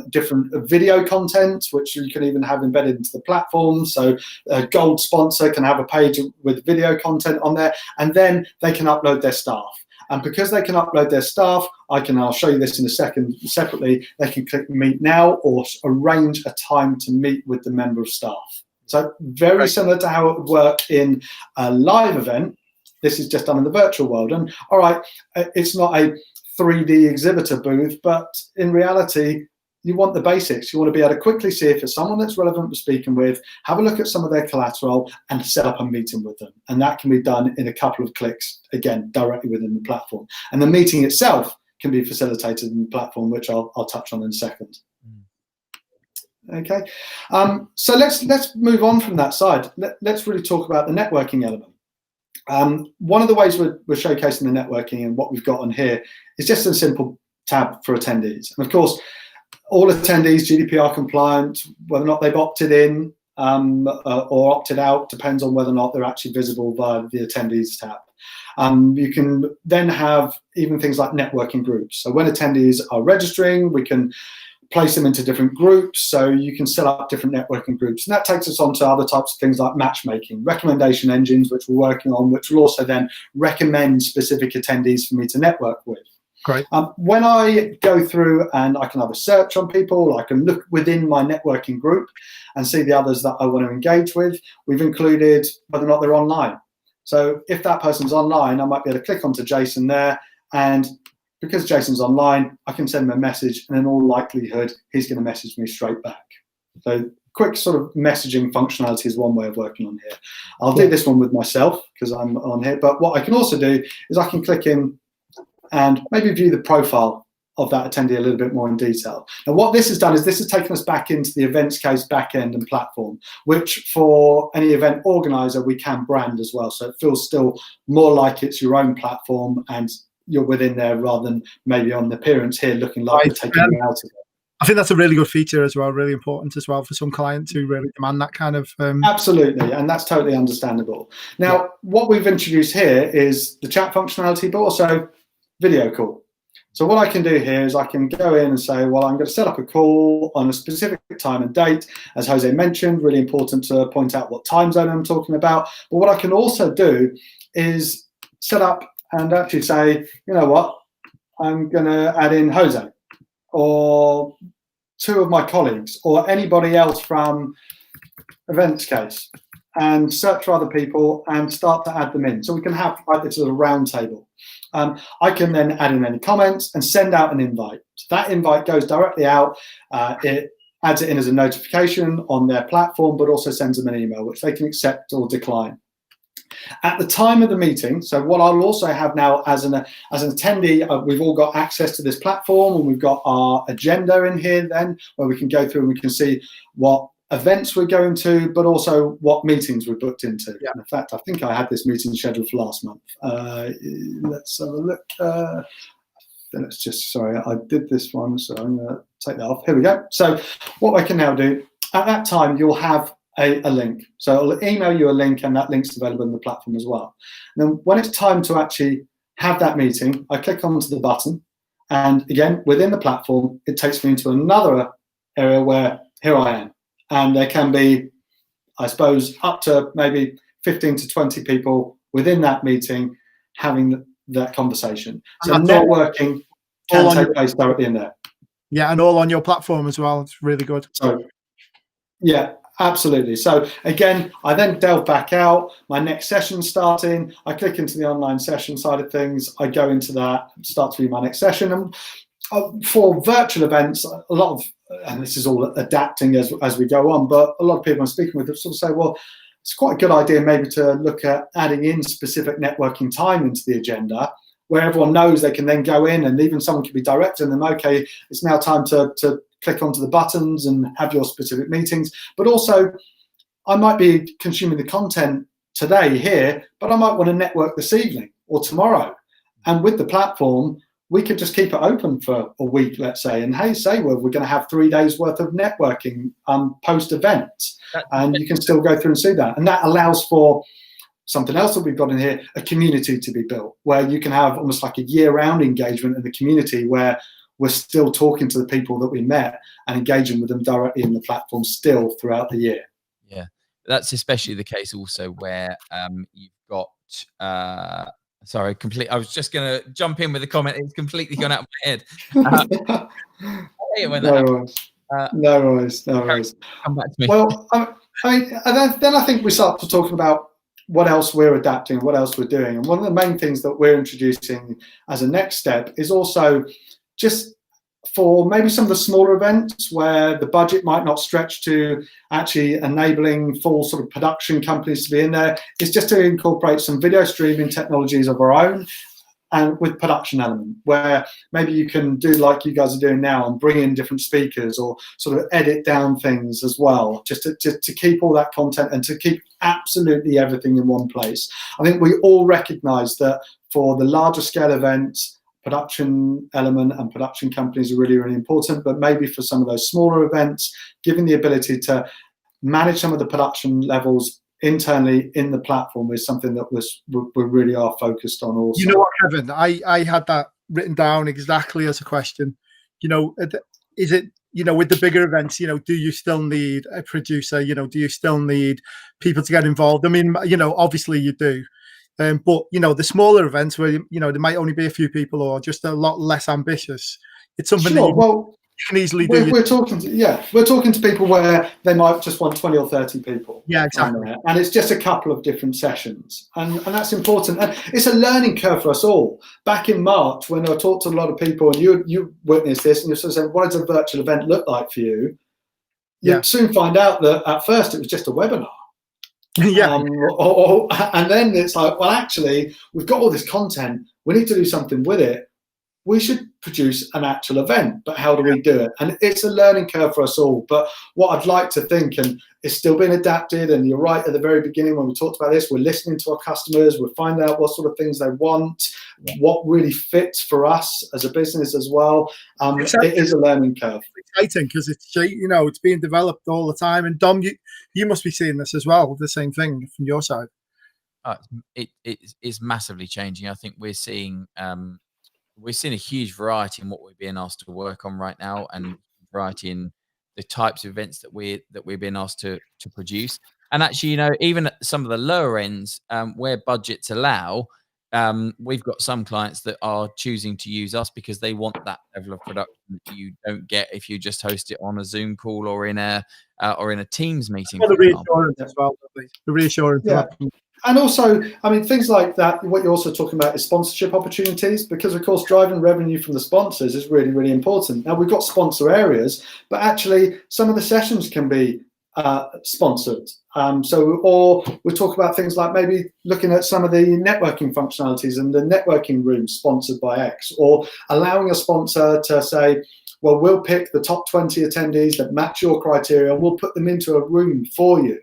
different video content, which you can even have embedded into the platform. So a gold sponsor can have a page with video content on there, and then they can upload their staff. And because they can upload their staff, I'll show you this in a second separately, they can click Meet Now or arrange a time to meet with the member of staff. So very similar to how it would work in a live event, this is just done in the virtual world. And all right, it's not a 3D exhibitor booth, but in reality, you want the basics. You want to be able to quickly see if it's someone that's relevant to speaking with, have a look at some of their collateral, and set up a meeting with them. And that can be done in a couple of clicks, again, directly within the platform. And the meeting itself can be facilitated in the platform, which I'll touch on in a second. Okay, so let's move on from that side. Let's really talk about the networking element. One of the ways we're showcasing the networking and what we've got on here is just a simple tab for attendees. And of course, all attendees GDPR compliant, whether or not they've opted in or opted out depends on whether or not they're actually visible via the attendees tab. You can then have even things like networking groups. So when attendees are registering, we can place them into different groups, so you can set up different networking groups. And that takes us on to other types of things like matchmaking, recommendation engines, which we're working on, which will also then recommend specific attendees for me to network with. Great. When I go through and I can have a search on people, I can look within my networking group and see the others that I want to engage with. We've included whether or not they're online. So if that person's online, I might be able to click onto Jason there, and because Jason's online, I can send him a message, and in all likelihood, he's going to message me straight back. So quick sort of messaging functionality is one way of working on here. I'll do this one with myself because I'm on here, but what I can also do is I can click in and maybe view the profile of that attendee a little bit more in detail. Now, what this has done is this has taken us back into the EventsCase backend and platform, which for any event organizer, we can brand as well. So it feels still more like it's your own platform and you're within there rather than maybe on the appearance here looking like we're taking you out of it. I think that's a really good feature as well, really important as well for some clients who really demand that kind of... Absolutely, and that's totally understandable. Now, what we've introduced here is the chat functionality, but also video call. So what I can do here is I can go in and say, well, I'm going to set up a call on a specific time and date. As Jose mentioned, really important to point out what time zone I'm talking about. But what I can also do is set up and actually say, you know what, I'm going to add in Jose or two of my colleagues or anybody else from EventsCase, and search for other people and start to add them in. So we can have like this as a round table. I can then add in any comments and send out an invite. So that invite goes directly out. It adds it in as a notification on their platform, but also sends them an email, which they can accept or decline. At the time of the meeting, so what I'll also have now as an attendee, we've all got access to this platform, and we've got our agenda in here then, where we can go through and we can see what events we're going to, but also what meetings we're booked into. Yeah. In fact, I think I had this meeting scheduled for last month. Let's have a look. Let's just, sorry, I did this one, so I'm going to take that off. Here we go. So what I can now do, at that time, you'll have a link. So I'll email you a link, and that link's available on the platform as well. And then when it's time to actually have that meeting, I click onto the button, and again, within the platform, it takes me into another area where here I am. And there can be, I suppose, up to maybe 15 to 20 people within that meeting having that conversation. So networking can take place directly in there. Yeah, and all on your platform as well. It's really good. So, yeah, absolutely. So again, I then delve back out. My next session's starting. I click into the online session side of things. I go into that, start to view my next session. And for virtual events, a lot of, and this is all adapting as we go on, but a lot of people I'm speaking with sort of say, well, it's quite a good idea maybe to look at adding in specific networking time into the agenda, where everyone knows they can then go in, and even someone can be directing them, okay, it's now time to click onto the buttons and have your specific meetings. But also, I might be consuming the content today here, but I might want to network this evening or tomorrow. And with the platform, we could just keep it open for a week, let's say, and hey, say we're going to have 3 days worth of networking post-event, and you can still go through and see that. And that allows for something else that we've got in here, a community to be built, where you can have almost like a year-round engagement in the community where we're still talking to the people that we met and engaging with them directly in the platform still throughout the year. Yeah, that's especially the case also where you've got... sorry, I was just going to jump in with a comment. It's completely gone out of my head. No worries. Come back to me. Well, then I think we start to talking about what else we're adapting, what else we're doing. And one of the main things that we're introducing as a next step is also just for maybe some of the smaller events where the budget might not stretch to actually enabling full sort of production companies to be in there, is just to incorporate some video streaming technologies of our own and with production element, where maybe you can do like you guys are doing now and bring in different speakers or sort of edit down things as well, just to keep all that content and to keep absolutely everything in one place. I think we all recognize that for the larger scale events, production element and production companies are really, really important, but maybe for some of those smaller events, giving the ability to manage some of the production levels internally in the platform is something that we really are focused on also. You know what, Kevin, I had that written down exactly as a question. You know, is it, you know, with the bigger events, you know, do you still need a producer? You know, do you still need people to get involved? I mean, you know, obviously you do. But, you know, the smaller events where, you know, there might only be a few people or just a lot less ambitious, it's something that you can easily do. We're talking to people where they might just want 20 or 30 people. Yeah, exactly. And it's just a couple of different sessions. And that's important. And it's a learning curve for us all. Back in March, when I talked to a lot of people, and you witnessed this, and you sort of said, what does a virtual event look like for you? You'd soon find out that at first it was just a webinar. Yeah. And then it's like, well, actually, we've got all this content. We need to do something with it. We should produce an actual event, but how do we do it? And it's a learning curve for us all. But what I'd like to think, and it's still being adapted, and you're right at the very beginning when we talked about this, we're listening to our customers, we're finding out what sort of things they want, what really fits for us as a business as well. It is a learning curve. It's exciting because it's, you know, it's being developed all the time. And Dom, you must be seeing this as well, the same thing from your side. It is massively changing. I think we're seeing a huge variety in what we're being asked to work on right now, and variety in the types of events that we're being asked to produce. And actually, you know, even at some of the lower ends, where budgets allow, we've got some clients that are choosing to use us because they want that level of production that you don't get if you just host it on a Zoom call or in a Teams meeting. The reassurance as well, the reassurance. Yeah. And also, I mean, things like that, what you're also talking about is sponsorship opportunities, because, of course, driving revenue from the sponsors is really, really important. Now, we've got sponsor areas, but actually some of the sessions can be sponsored. Or we talk about things like maybe looking at some of the networking functionalities and the networking room sponsored by X, or allowing a sponsor to say, well, we'll pick the top 20 attendees that match your criteria and we'll put them into a room for you.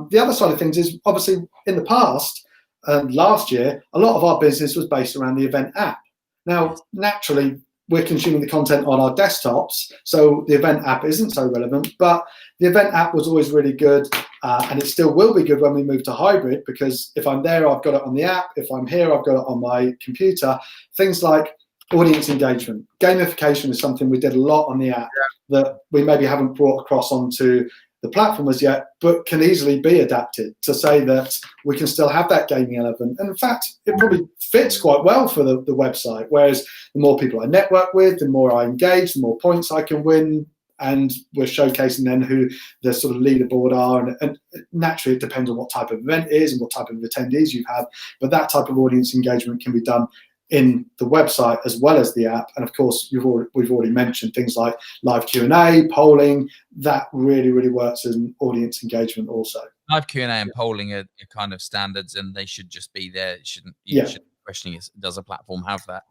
The other side of things is, obviously, in the past, last year, a lot of our business was based around the event app. Now, naturally, we're consuming the content on our desktops, so the event app isn't so relevant, but the event app was always really good, and it still will be good when we move to hybrid, because if I'm there, I've got it on the app. If I'm here, I've got it on my computer. Things like audience engagement. Gamification is something we did a lot on the app that we maybe haven't brought across onto the platform as yet, but can easily be adapted to say that we can still have that gaming element. And in fact, it probably fits quite well for the website, whereas the more people I network with, the more I engage, the more points I can win, and we're showcasing then who the sort of leaderboard are. And naturally, it depends on what type of event it is and what type of attendees you have, but that type of audience engagement can be done in the website as well as the app. And of course, we've already mentioned things like live Q&A, polling. That really, really works in audience engagement also. Live Q&A and polling are kind of standards, and they should just be there. You shouldn't questioning is, does a platform have that?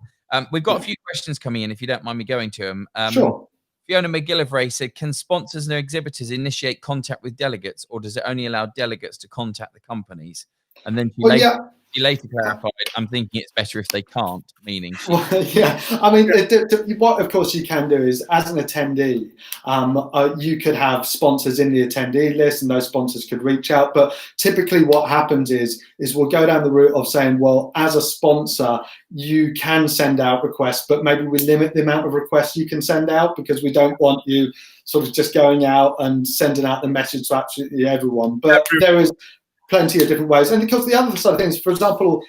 We've got a few questions coming in, if you don't mind me going to them. Sure. Fiona McGillivray said, can sponsors and exhibitors initiate contact with delegates, or does it only allow delegates to contact the companies? And then she later clarified, I'm thinking it's better if they can't, meaning. I mean, what of course you can do is, as an attendee, you could have sponsors in the attendee list, and those sponsors could reach out. But typically what happens is we'll go down the route of saying, well, as a sponsor, you can send out requests, but maybe we limit the amount of requests you can send out, because we don't want you sort of just going out and sending out the message to absolutely everyone. But there is plenty of different ways. And because the other side of things, for example,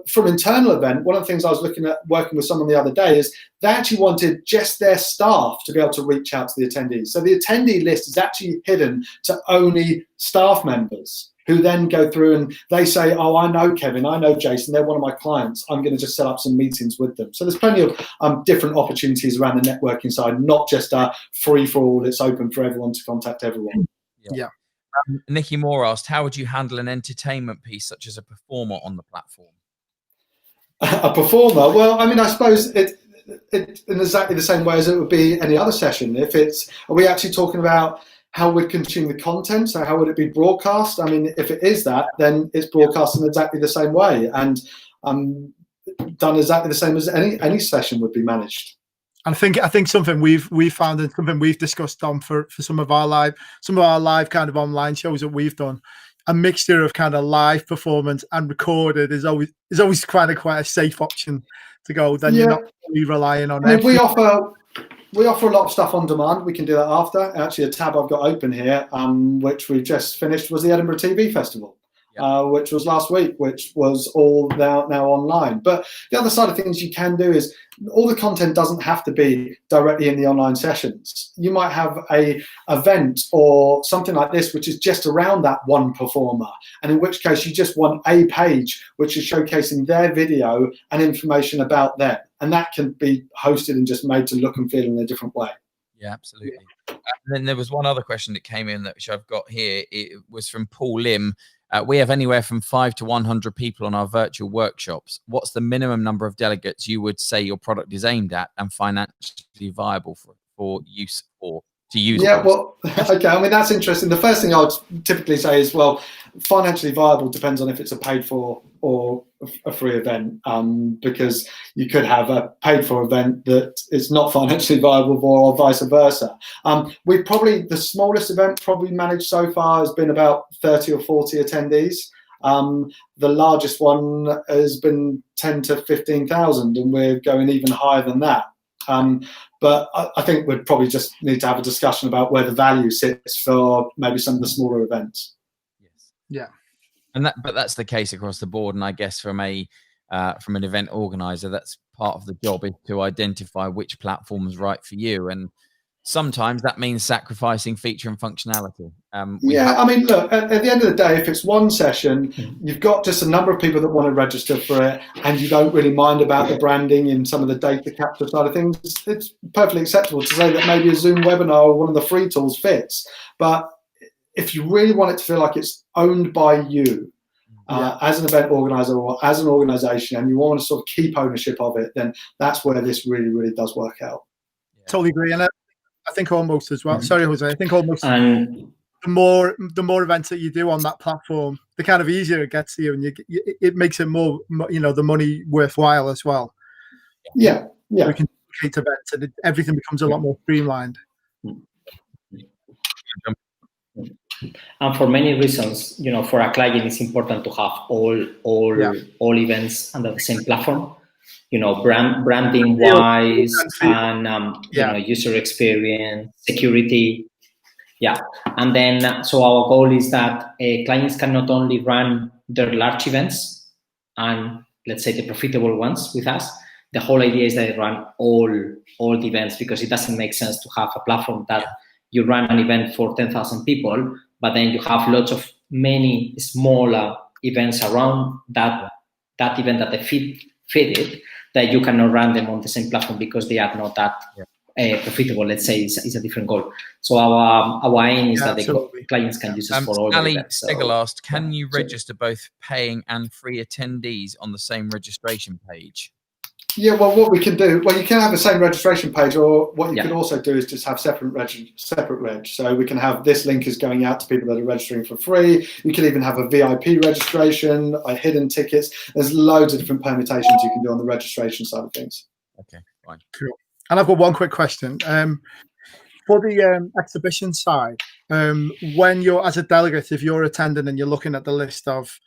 from internal event, one of the things I was looking at working with someone the other day is they actually wanted just their staff to be able to reach out to the attendees. So the attendee list is actually hidden to only staff members. who then go through and they say, oh, I know Kevin, I know Jason, they're one of my clients, I'm going to just set up some meetings with them. So there's plenty of different opportunities around the networking side, not just a free-for-all, it's open for everyone to contact everyone. Yeah. Nikki Moore asked, how would you handle an entertainment piece such as a performer on the platform? A performer? Well, I mean, I suppose it in exactly the same way as it would be any other session. If it's, are we actually talking about how we'd consume the content? So how would it be broadcast? I mean, if it is that, then it's broadcast in exactly the same way and done exactly the same as any session would be managed. And I think something we've found and something we've discussed on for some of our live kind of online shows that we've done, a mixture of kind of live performance and recorded is always kind of quite a safe option to go. Then you're not really relying on. I mean, we offer a lot of stuff on demand. We can do that after. Actually, a tab I've got open here, which we've just finished, was the Edinburgh TV Festival. Which was last week, which was all now online. But the other side of things you can do is all the content doesn't have to be directly in the online sessions. You might have a event or something like this, which is just around that one performer. And in which case you just want a page, which is showcasing their video and information about them. And that can be hosted and just made to look and feel in a different way. Yeah, absolutely. And then there was one other question that came in, which I've got here. It was from Paul Lim. We have anywhere from 5 to 100 people on our virtual workshops. What's the minimum number of delegates you would say your product is aimed at and financially viable for use or to use? Yeah, well, okay. I mean, that's interesting. The first thing I would typically say is, well, financially viable depends on if it's a paid for or a free event, because you could have a paid for event that is not financially viable for, or vice versa. We probably, the smallest event probably managed so far has been about 30 or 40 attendees. The largest one has been 10 to 15,000, and we're going even higher than that. But I think we'd probably just need to have a discussion about where the value sits for maybe some of the smaller events. Yes. Yeah. But that's the case across the board. And I guess from an event organizer, that's part of the job, is to identify which platform is right for you. And sometimes that means sacrificing feature and functionality. I mean, look, at the end of the day, if it's one session, you've got just a number of people that want to register for it, and you don't really mind about the branding and some of the data capture side of things, it's perfectly acceptable to say that maybe a Zoom webinar or one of the free tools fits. But if you really want it to feel like it's owned by you as an event organizer or as an organization, and you want to sort of keep ownership of it, then that's where this really, really does work out. Totally agree. And I think almost as well. Sorry, Jose. I think almost the more events that you do on that platform, the kind of easier it gets to you, and it makes it more, the money worthwhile as well. Yeah. We can create events, and everything becomes a lot more streamlined. And for many reasons, for a client, it's important to have all events under the same platform. Branding wise, and user experience, security. Yeah. And then, so our goal is that clients can not only run their large events and, let's say, the profitable ones with us. The whole idea is that they run all the events, because it doesn't make sense to have a platform that you run an event for 10,000 people, but then you have many smaller events around that event that they fit it, that you cannot run them on the same platform because they are not that profitable. Let's say is a different goal. So our aim is that the clients can use us for all. Ali Stegel asked, can you register both paying and free attendees on the same registration page? Yeah, well, what we can do, you can have the same registration page, or what you can also do is just have separate reg. So we can have this link is going out to people that are registering for free. You can even have a VIP registration, hidden tickets. There's loads of different permutations you can do on the registration side of things. Okay, fine. Cool. And I've got one quick question. For the exhibition side, when you're, as a delegate, if you're attending and you're looking at the list of,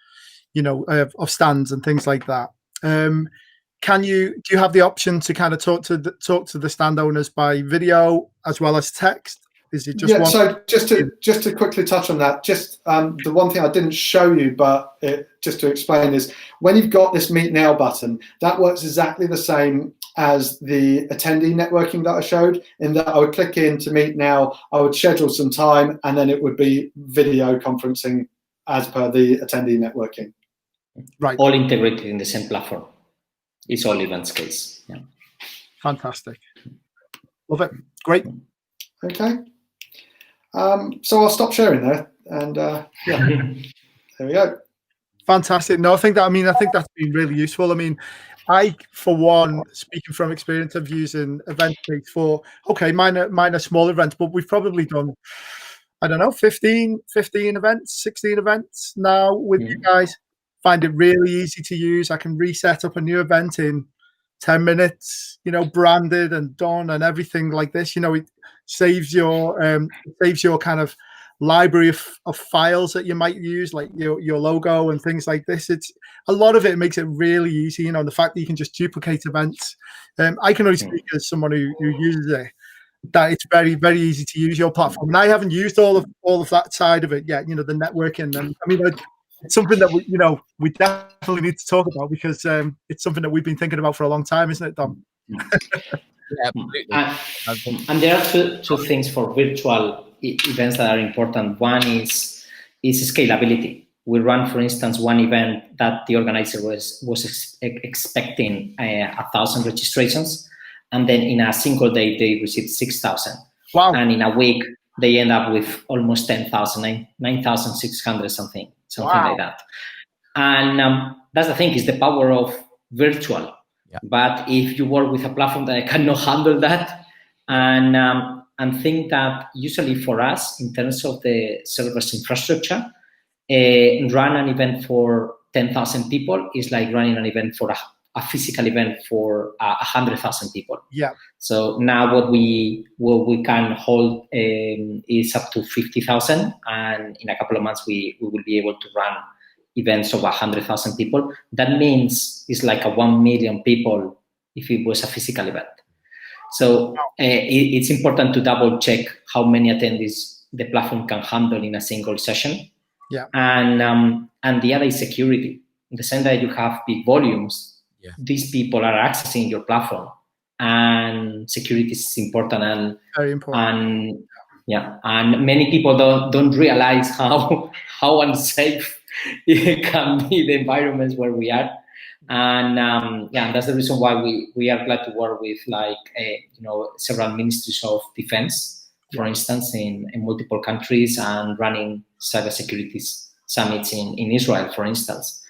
of stands and things like that, do you have the option to kind of talk to the stand owners by video as well as text? Is it just one? So just to quickly touch on that, the one thing I didn't show you, but just to explain, is when you've got this Meet Now button, that works exactly the same as the attendee networking that I showed, in that I would click in to Meet Now, I would schedule some time, and then it would be video conferencing as per the attendee networking. Right. All integrated in the same platform. It's all EventsCase. Yeah. Fantastic. Love it. Great. Okay. So I'll stop sharing there, and yeah, there we go. Fantastic. No, I think that's been really useful. I mean, I, for one, speaking from experience of using EventsCase for, okay, mine are small events, but we've probably done, I don't know, 15 events, 16 events now with you guys. Find it really easy to use. I can reset up a new event in 10 minutes, you know, branded and done and everything like this. You know, it saves your kind of library of files that you might use, like your logo and things like this. It's a lot of it makes it really easy. You know, the fact that you can just duplicate events. I can only speak as someone who uses it, that it's very, very easy to use your platform. And I haven't used all of that side of it yet. You know, the networking, and I mean, it's something that we definitely need to talk about, because it's something that we've been thinking about for a long time, isn't it, Dom? Yeah, absolutely. And there are two things for virtual events that are important. One is scalability. We run, for instance, one event that the organizer was expecting 1,000 registrations, and then in a single day they received 6,000. Wow! And in a week they end up with almost 10,000, 9,600 something wow. like that. And that's the thing, is the power of virtual. Yeah. But if you work with a platform that cannot handle that, and think that usually for us, in terms of the server's infrastructure, run an event for 10,000 people is like running an event for a physical event for 100,000 people. Yeah. So now what we can hold is up to 50,000, and in a couple of months we will be able to run events of 100,000 people. That means it's like a 1 million people if it was a physical event. So it's important to double check how many attendees the platform can handle in a single session. Yeah. And the other is security. In the sense that you have big volumes, yeah, these people are accessing your platform, and security is important, and very important. And many people don't realize how unsafe it can be, the environments where we are. And that's the reason why we are glad to work with several ministries of defense, for instance, in multiple countries, and running cybersecurity summits in Israel, for instance,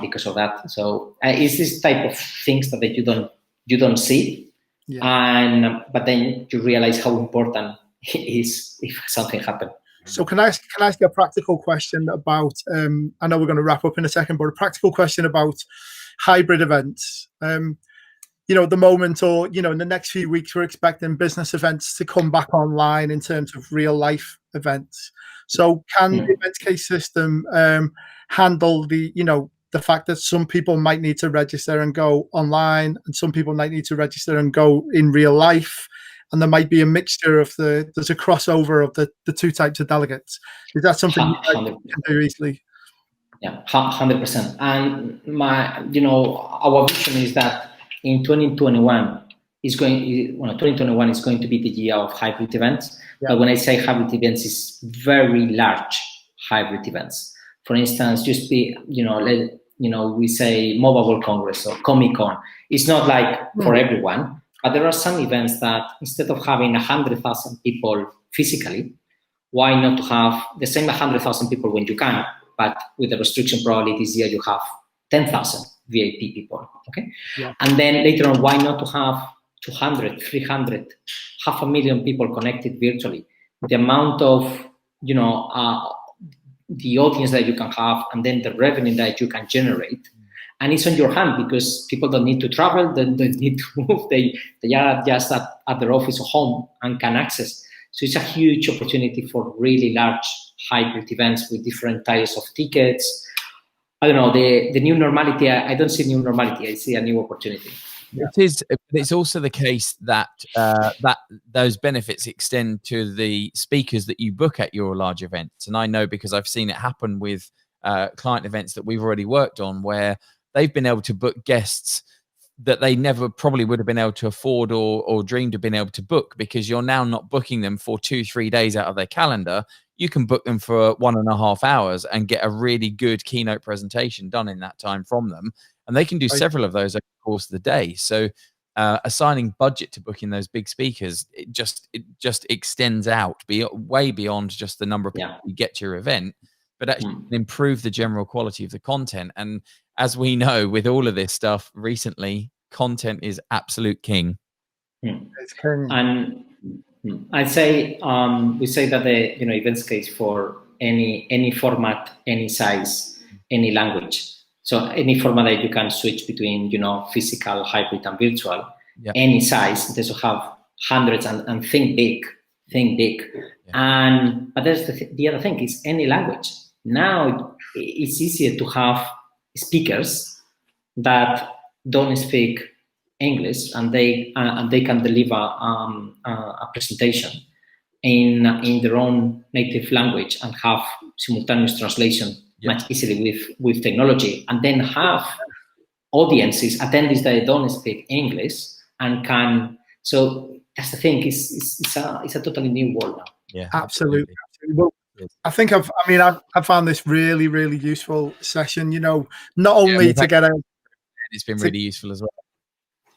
because of that. So it's this type of things that you don't see, but then you realize how important it is if something happens. So can I ask you a practical question about, I know we're going to wrap up in a second, but a practical question about hybrid events. At the moment, or, in the next few weeks, we're expecting business events to come back online in terms of real life events. So can the EventsCase system handle the fact that some people might need to register and go online, and some people might need to register and go in real life? And there might be a mixture of there's a crossover of the two types of delegates. Is that something you can do easily? Yeah, 100%. And our vision is that in 2021 is going to be the year of hybrid events. Yeah. But when I say hybrid events, it's very large hybrid events. For instance, we say Mobile World Congress or Comic-Con. It's not like for everyone. But there are some events that instead of having 100,000 people physically, why not to have the same 100,000 people when you can, but with the restriction probably this year you have 10,000 VIP people, okay? Yeah. And then later on, why not to have 200, 300, 500,000 people connected virtually? The amount of, the audience that you can have, and then the revenue that you can generate. And it's on your hand, because people don't need to travel, they don't need to move. They are just at their office or home and can access. So it's a huge opportunity for really large hybrid events with different types of tickets. I don't know, the new normality, I don't see new normality, I see a new opportunity. Yeah. It's also the case that that those benefits extend to the speakers that you book at your large events. And I know, because I've seen it happen with client events that we've already worked on, where they've been able to book guests that they never probably would have been able to afford or dreamed of being able to book, because you're now not booking them for 2-3 days out of their calendar. You can book them for 1.5 hours and get a really good keynote presentation done in that time from them. And they can do several of those over the course of the day. So assigning budget to booking those big speakers, it just extends out way beyond just the number of people you get to your event, but actually improve the general quality of the content. And as we know, with all of this stuff recently, content is absolute king. It's king. And I'd say we say that the EventsCase for any format, any size, any language. So any format that you can switch between physical, hybrid, and virtual. Any size. They should have hundreds and think big. And but there's the other thing is any language. Now it's easier to have speakers that don't speak English, and they can deliver a presentation in their own native language and have simultaneous translation much easily with technology, and then have audiences, attendees that don't speak English and can. So that's the thing. It's a totally new world now. Yeah, absolutely. Well, I think I've found this really, really useful session. Not only to get it's been really useful as well.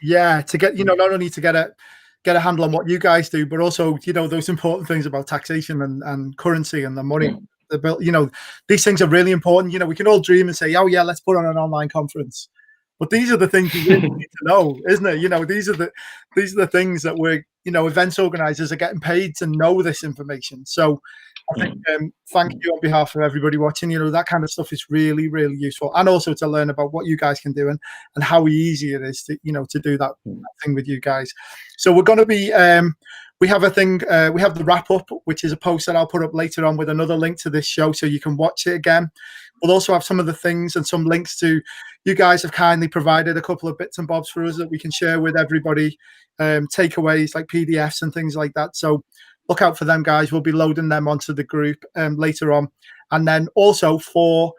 Yeah, to get not only to get a handle on what you guys do, but also those important things about taxation and currency and the money. These things are really important. We can all dream and say, oh yeah, let's put on an online conference, but these are the things you really need to know, isn't it? These are the things that we're events organizers are getting paid to know this information. So I think thank you on behalf of everybody watching. That kind of stuff is really, really useful, and also to learn about what you guys can do and how easy it is to to do that thing with you guys. So we're going to be we have a thing, we have the wrap up, which is a post that I'll put up later on with another link to this show so you can watch it again. We'll also have some of the things and some links to, you guys have kindly provided a couple of bits and bobs for us that we can share with everybody, takeaways like PDFs and things like that. So look out for them, guys. We'll be loading them onto the group later on. And then also for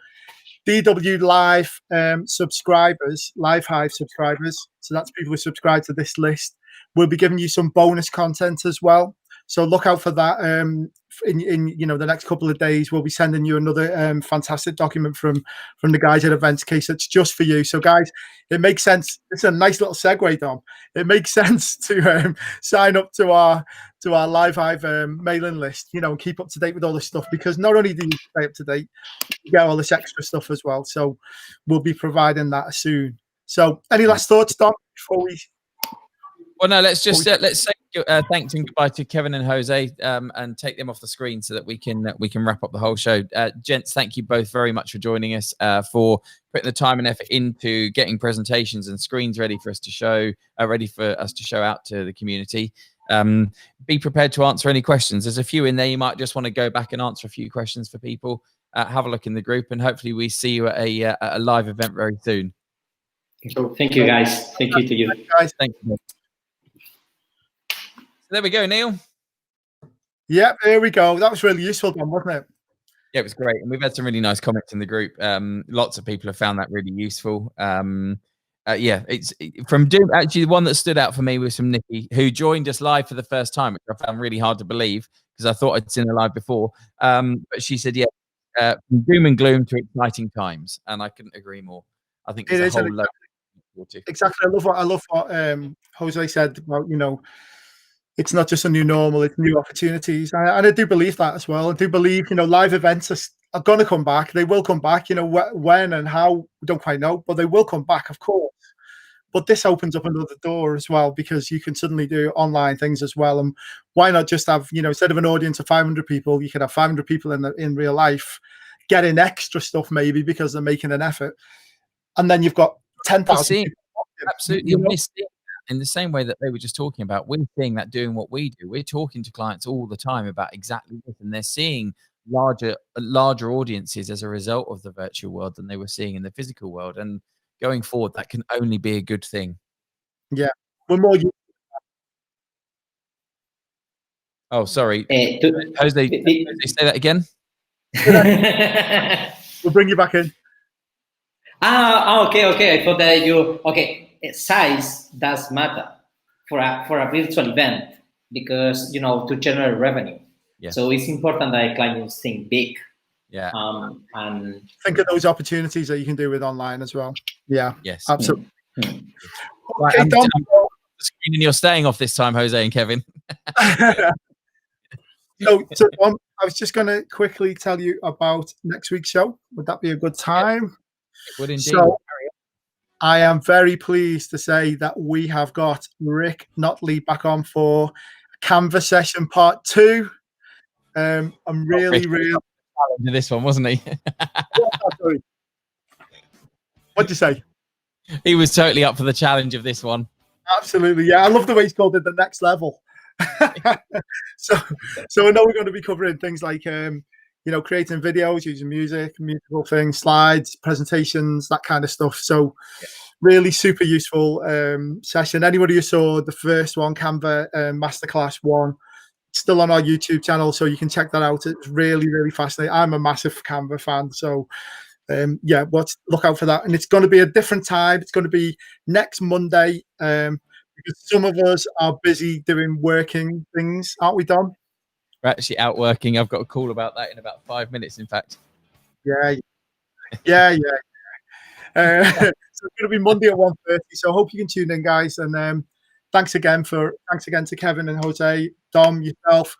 DW Live subscribers, Live Hive subscribers, so that's people who subscribe to this list, we'll be giving you some bonus content as well. So look out for that. In the next couple of days, we'll be sending you another fantastic document from the guys at EventsCase that's just for you. So guys, it makes sense. It's a nice little segue, Dom. It makes sense to sign up to our Live Hive mailing list, and keep up to date with all this stuff, because not only do you stay up to date, you get all this extra stuff as well. So we'll be providing that soon. So any last thoughts, Dom, before we? Well, no, let's just let's say thanks and goodbye to Kevin and Jose, and take them off the screen so that we can wrap up the whole show. Gents, thank you both very much for joining us, for putting the time and effort into getting presentations and screens ready for us to show out to the community. Be prepared to answer any questions. There's a few in there. You might just want to go back and answer a few questions for people. Have a look in the group, and hopefully we see you at a live event very soon. Thank you, guys. Thank you to you. Guys, thank you. There we go, Neil. Yeah, there we go. That was really useful, wasn't it? Yeah, it was great. And we've had some really nice comments in the group. Lots of people have found that really useful. Yeah, it's from Doom. Actually, the one that stood out for me was from Nikki, who joined us live for the first time, which I found really hard to believe because I thought I'd seen her live before. But she said, yeah, from doom and gloom to exciting times. And I couldn't agree more. I think there's a whole load. Exactly. I love what Jose said about, it's not just a new normal, it's new opportunities. And I do believe that as well. I do believe, live events are going to come back. They will come back, when and how, we don't quite know, but they will come back, of course. But this opens up another door as well, because you can suddenly do online things as well. And why not just have, instead of an audience of 500 people, you could have 500 people in real life getting extra stuff maybe because they're making an effort. And then you've got 10,000 people. Absolutely. You're missing. In the same way that they were just talking about, we're seeing that doing what we do. We're talking to clients all the time about exactly this, and they're seeing larger audiences as a result of the virtual world than they were seeing in the physical world. And going forward, that can only be a good thing. Yeah. We're more. Oh, sorry. Jose, say that again. We'll bring you back in. Okay. I thought that you. Okay. size does matter for a virtual event because, to generate revenue. Yeah. So it's important that clients think big. Yeah. And think of those opportunities that you can do with online as well. Yeah. Yes. Absolutely. Right, Okay, Dom. The screen and you're staying off this time, Jose and Kevin. So I was just going to quickly tell you about next week's show. Would that be a good time? It would indeed. So I am very pleased to say that we have got Rick Notley back on for Canva session part 2. I'm really to this one, wasn't he? What'd you say? He was totally up for the challenge of this one. Absolutely, yeah. I love the way he's called it the next level. so I know we're going to be covering things like creating videos, using music, musical things, slides, presentations, that kind of stuff. So really super useful session. Anybody who saw the first one, Canva Masterclass 1, still on our YouTube channel, so you can check that out. It's really, really fascinating. I'm a massive Canva fan, so look out for that. And it's going to be a different time. It's going to be next Monday because some of us are busy doing working things, aren't we, Dom? We're actually out working. I've got a call about that in about 5 minutes, in fact. Yeah. So it's going to be Monday at 1:30. So I hope you can tune in, guys. And thanks again to Kevin and Jose, Dom, yourself,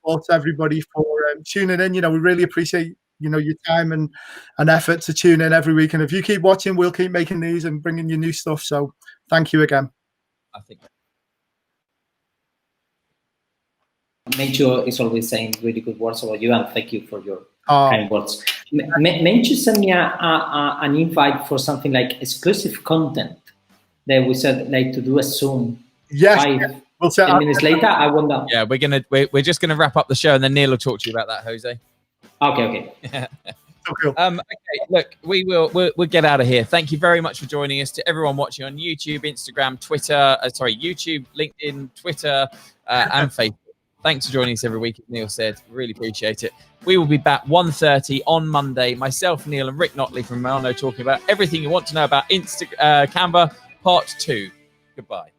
to everybody for tuning in. We really appreciate your time and effort to tune in every week. And if you keep watching, we'll keep making these and bringing you new stuff. So thank you again. I think Menchu is always saying really good words about you, and thank you for your kind words. Menchu sent me an invite for something like exclusive content that we said, like, to do a Zoom. Yes. 10 minutes later, I wonder. Yeah, we're just gonna wrap up the show, and then Neil will talk to you about that, Jose. Okay. Cool. Okay, look, we'll get out of here. Thank you very much for joining us. To everyone watching on YouTube, Instagram, Twitter, YouTube, LinkedIn, Twitter, and Facebook. Thanks for joining us every week, as Neil said. Really appreciate it. We will be back 1:30 on Monday. Myself, Neil, and Rick Notley from Milano talking about everything you want to know about Canva Part 2. Goodbye.